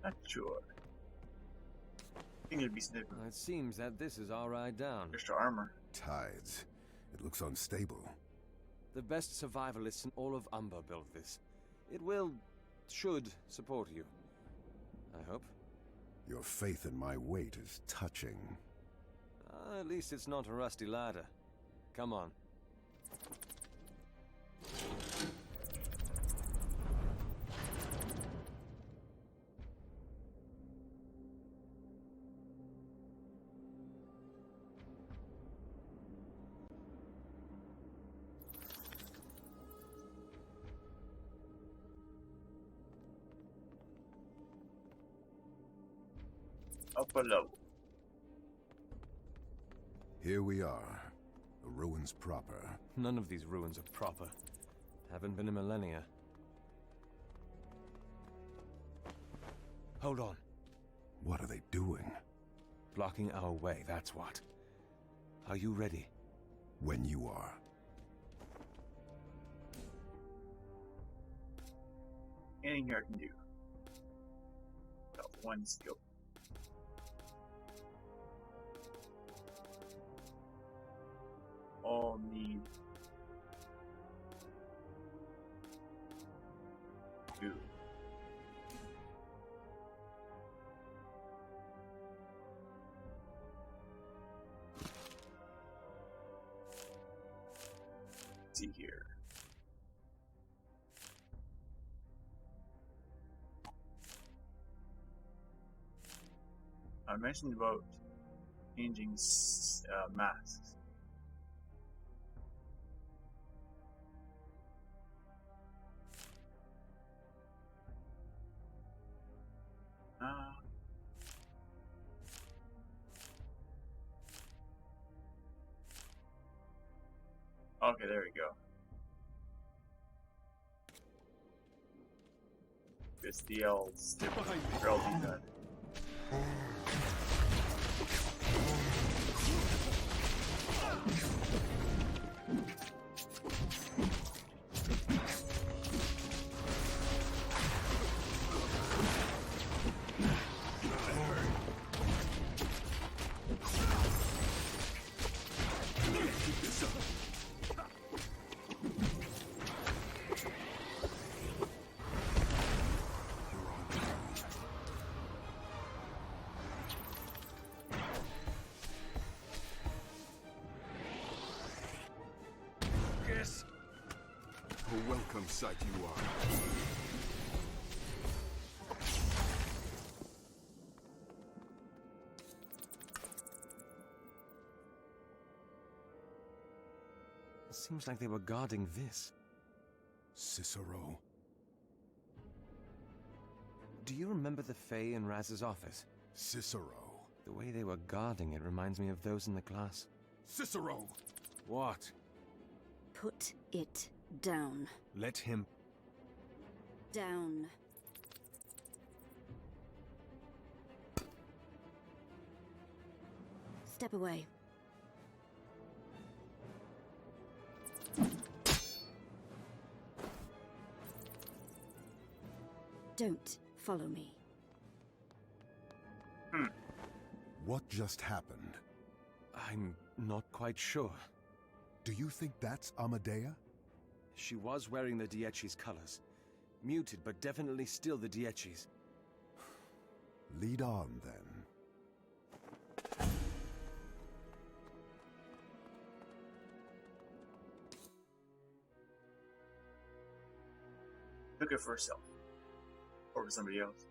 Not sure. I think it'd be significant. It seems that this is our ride down. Extra armor. Tides. It looks unstable. The best survivalists in all of Umber built this. It should support you. I hope. Your faith in my weight is touching. At least it's not a rusty ladder. Come on. Up below. Here we are. The ruins proper. None of these ruins are proper. Haven't been in millennia. Hold on. What are they doing? Blocking our way, that's what. Are you ready? When you are. Anything here I can do. Got one skill. All need to see here. I mentioned about changing masks. Okay, there we go. It's the L's. I'll do that. A welcome sight you are. It seems like they were guarding this. Cicero. Do you remember the Fae in Raz's office? Cicero. The way they were guarding it reminds me of those in the class. Cicero! What? Put it down. Let him... Down. Step away. Don't follow me. What just happened? I'm not quite sure. Do you think that's Amadea? She was wearing the Dieci's colors. Muted, but definitely still the Dieci's. Lead on, then. Look it for herself. Or for somebody else.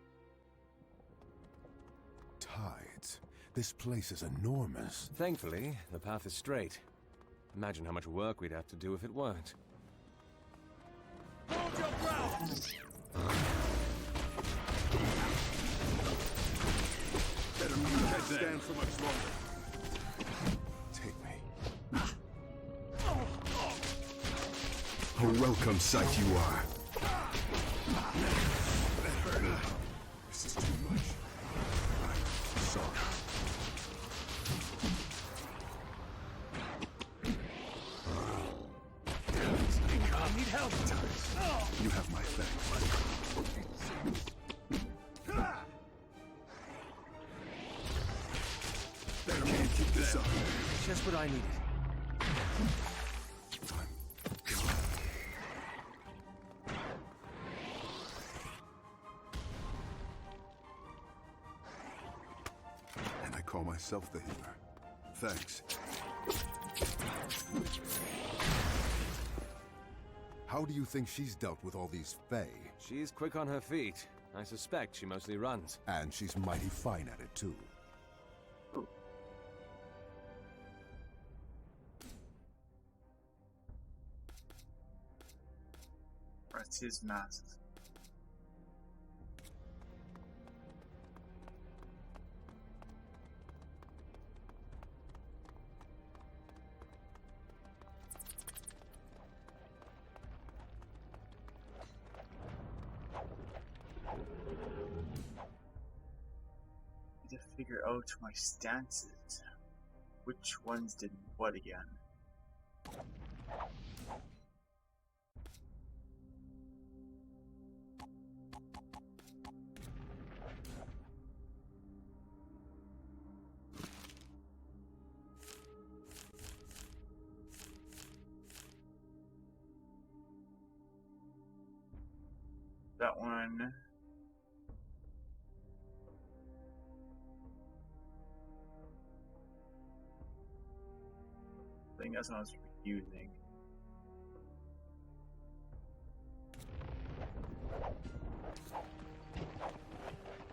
Tides. This place is enormous. Thankfully, the path is straight. Imagine how much work we'd have to do if it weren't. Hold your ground! Better not stand for much longer. Take me. A welcome sight you are. This is too much. I'm sorry. I need help! You have my thanks. son. Just what I needed. And I call myself the healer. Thanks. How do you think she's dealt with all these Fae? She's quick on her feet. I suspect she mostly runs. And she's mighty fine at it, too. That's his mask. Need to figure out my stances. Which ones did what again? That one. I think that's what I was using.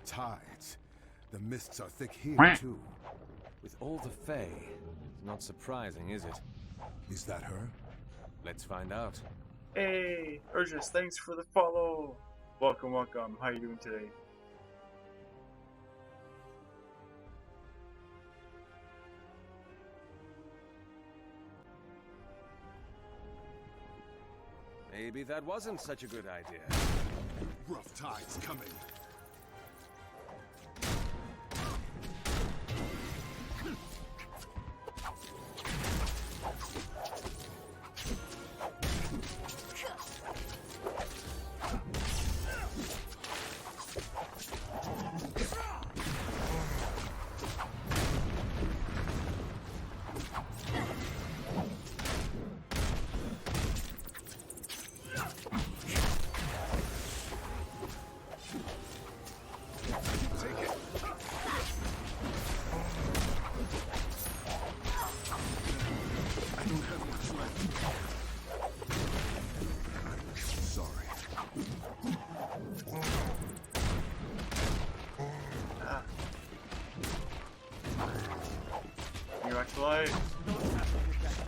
Tides. The mists are thick here, too. With all the Fae, it's not surprising, is it? Is that her? Let's find out. Hey, Urgis, thanks for the follow. Welcome, welcome. How are you doing today? Maybe that wasn't such a good idea. Rough tides coming.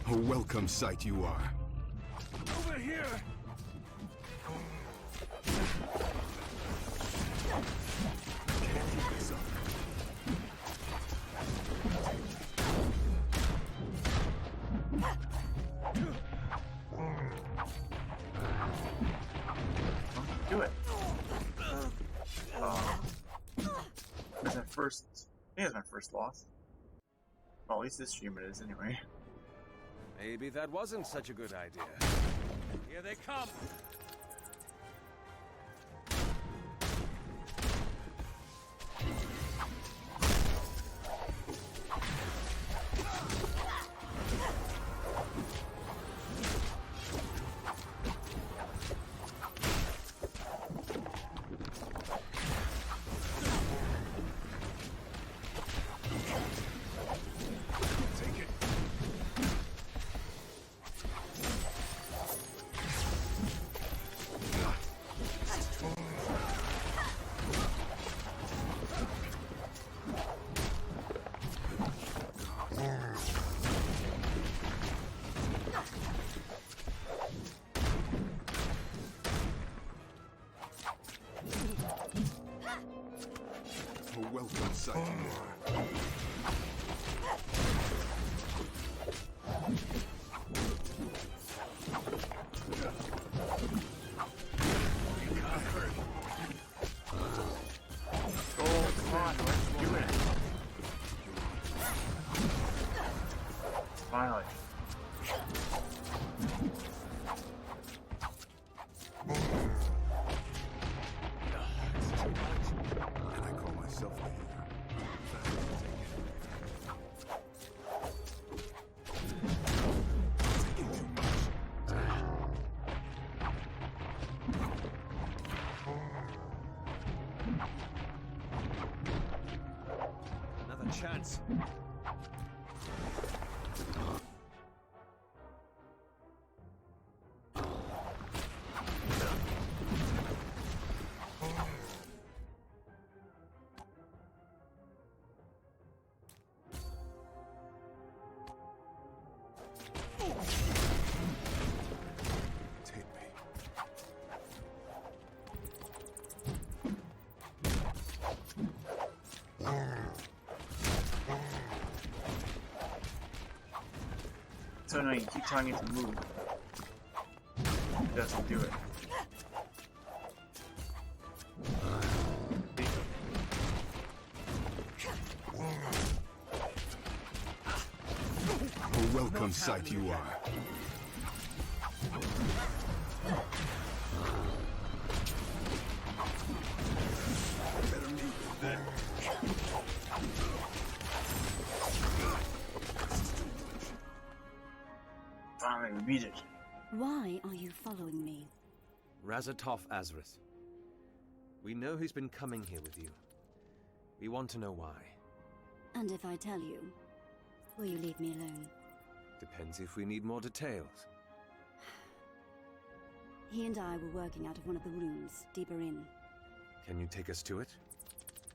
A welcome sight you are. Over here! Do it. That's my first. I think it's my first loss. Well, at least this stream it is, anyway. Maybe that wasn't such a good idea. Here they come! A welcome sight you are. Finally. And I call myself the healer. chance. So annoying, you keep telling it to move. It doesn't do it. A welcome sight you are. Finally, we beat it. Why are you following me? Razatov Azrith. We know he's been coming here with you. We want to know why. And if I tell you, will you leave me alone? Depends if we need more details. He and I were working out of one of the rooms, deeper in. Can you take us to it?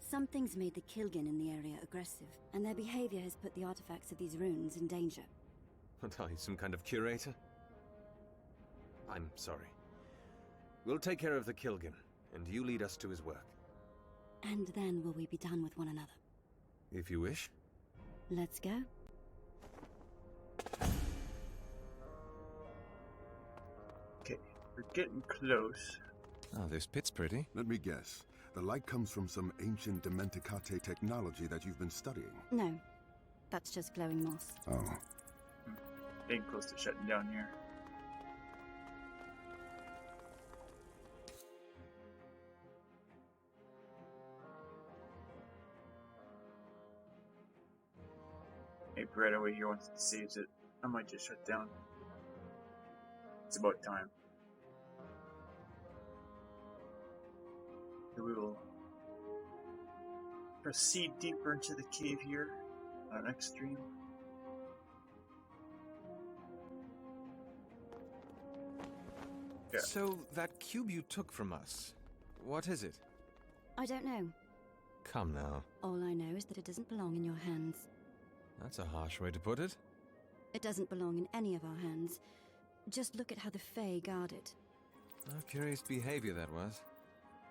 Something's made the Kilgin in the area aggressive, and their behavior has put the artifacts of these runes in danger. What, are you some kind of curator? I'm sorry. We'll take care of the Kilgin, and you lead us to his work. And then will we be done with one another? If you wish. Let's go. Okay, we're getting close. Oh, this pit's pretty. Let me guess. The light comes from some ancient Dementicate technology that you've been studying. No, that's just glowing moss. Oh. Getting close to shutting down here. Maybe right away here once it saves it, I might just shut down. It's about time. We will proceed deeper into the cave here on our next stream. Yeah. So, that cube you took from us, what is it? I don't know. Come now. All I know is that it doesn't belong in your hands. That's a harsh way to put it. It doesn't belong in any of our hands. Just look at how the Fae guard it. Curious behavior that was.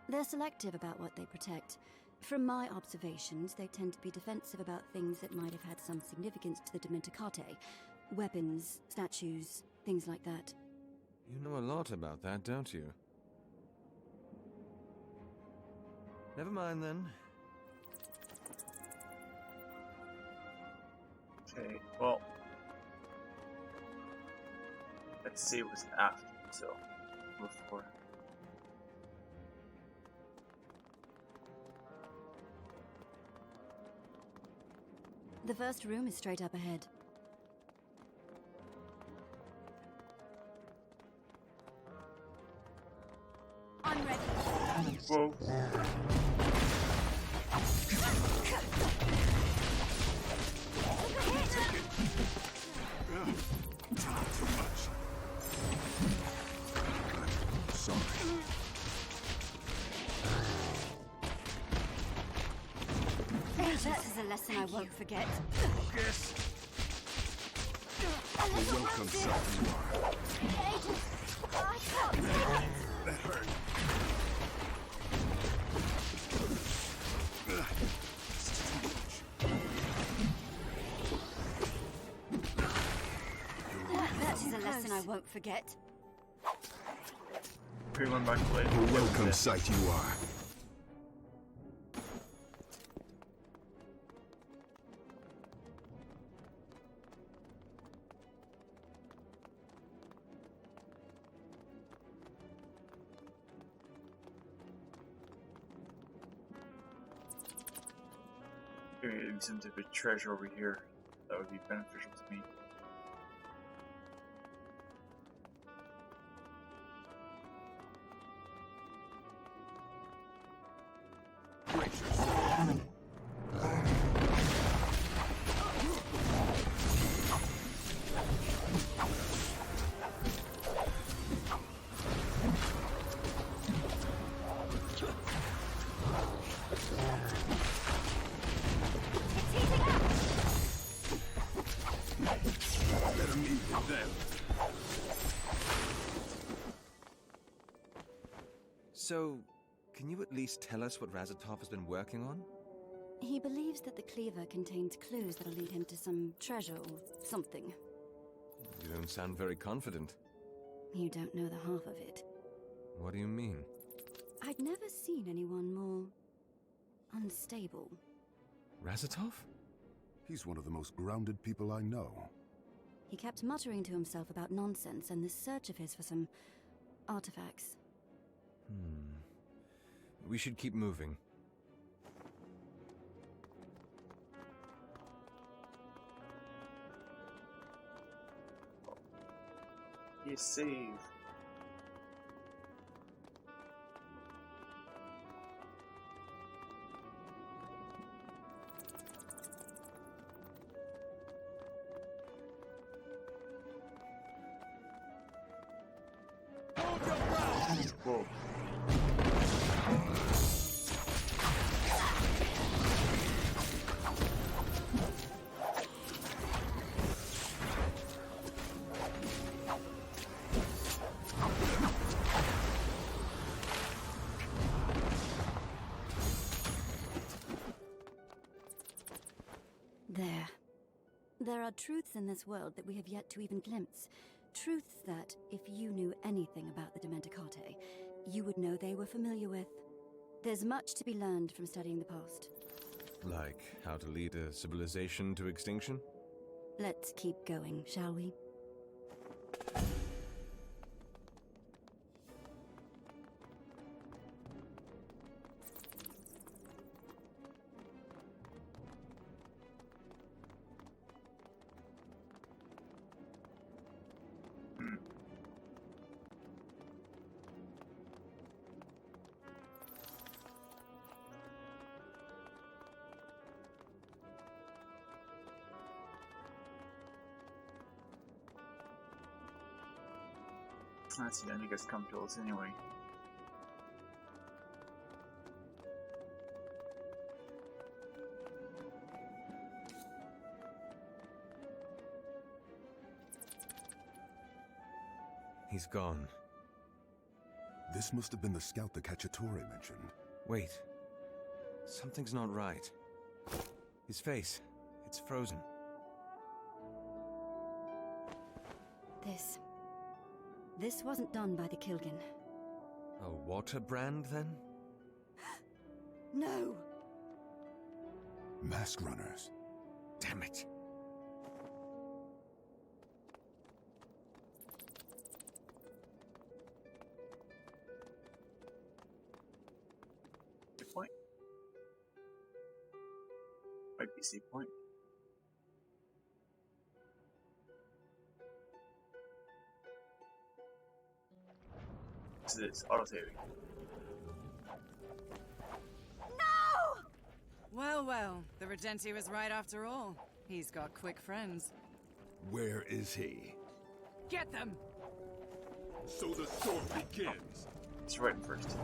They're selective about what they protect. From my observations, they tend to be defensive about things that might have had some significance to the Dementicate. Weapons, statues, things like that. You know a lot about that, don't you? Never mind then. Okay, well, let's see what's after, so before. The first room is straight up ahead. I'm ready. Whoa. Sorry. This is a lesson I won't forget. Yes. A welcome sight you are. Agent, I can't take it. That hurt. That is a lesson I won't forget. Everyone back to play. A welcome sight you are. Maybe some type of treasure over here that would be beneficial to me. So, can you at least tell us what Razatov has been working on? He believes that the cleaver contains clues that'll lead him to some treasure or something. You don't sound very confident. You don't know the half of it. What do you mean? I'd never seen anyone more unstable. Razatov? He's one of the most grounded people I know. He kept muttering to himself about nonsense and this search of his for some artifacts. We should keep moving. You save. Whoa. There are truths in this world that we have yet to even glimpse. Truths that, if you knew anything about the Dementicate, you would know they were familiar with. There's much to be learned from studying the past. Like how to lead a civilization to extinction? Let's keep going, shall we? That's the end, I guess, come to us anyway. He's gone. This must have been the scout the Cacciatore mentioned. Wait. Something's not right. His face. It's frozen. This wasn't done by the Kilgan. A water brand, then? No! Mask runners. Damn it. Good point. Might be C point. This is auto-saving. No! Well, the Regenti was right after all. He's got quick friends. Where is he? Get them! So the storm begins! It's right in first.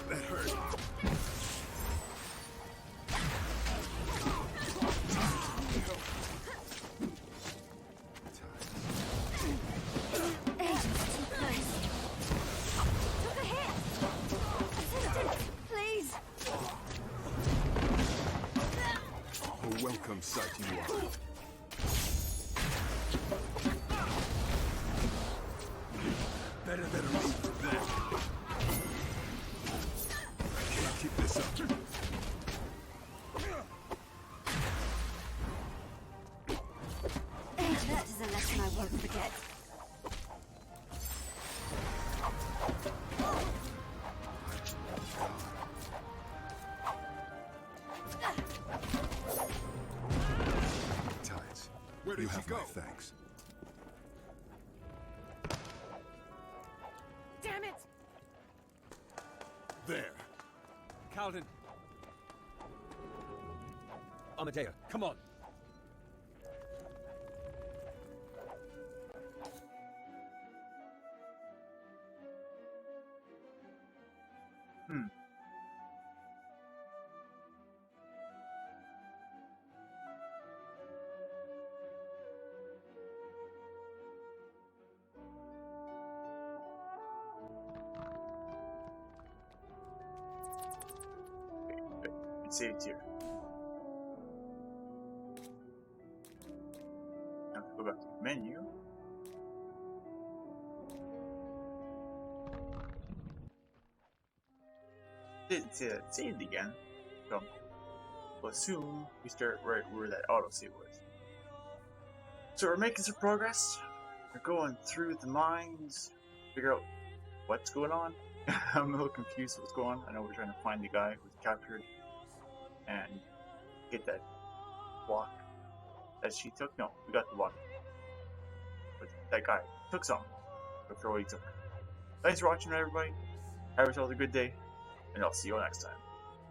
That hurt. Welcome sight you are. Better than a root for that. I can't keep this up. That is a lesson I won't forget. Where did You he have go? my thanks. Damn it! There. Calden. Amadea, come on. saved here. Now if we go back to the menu. Didn't say that it saved again, so we'll assume we start right where that autosave was. So we're making some progress. We're going through the mines, figure out what's going on. I'm a little confused what's going on. I know we're trying to find the guy who was captured and get that block that she took. No, we got the block. But that guy took something. Look for what he took. Thanks for watching, everybody. Have yourselves a good day, and I'll see you all next time.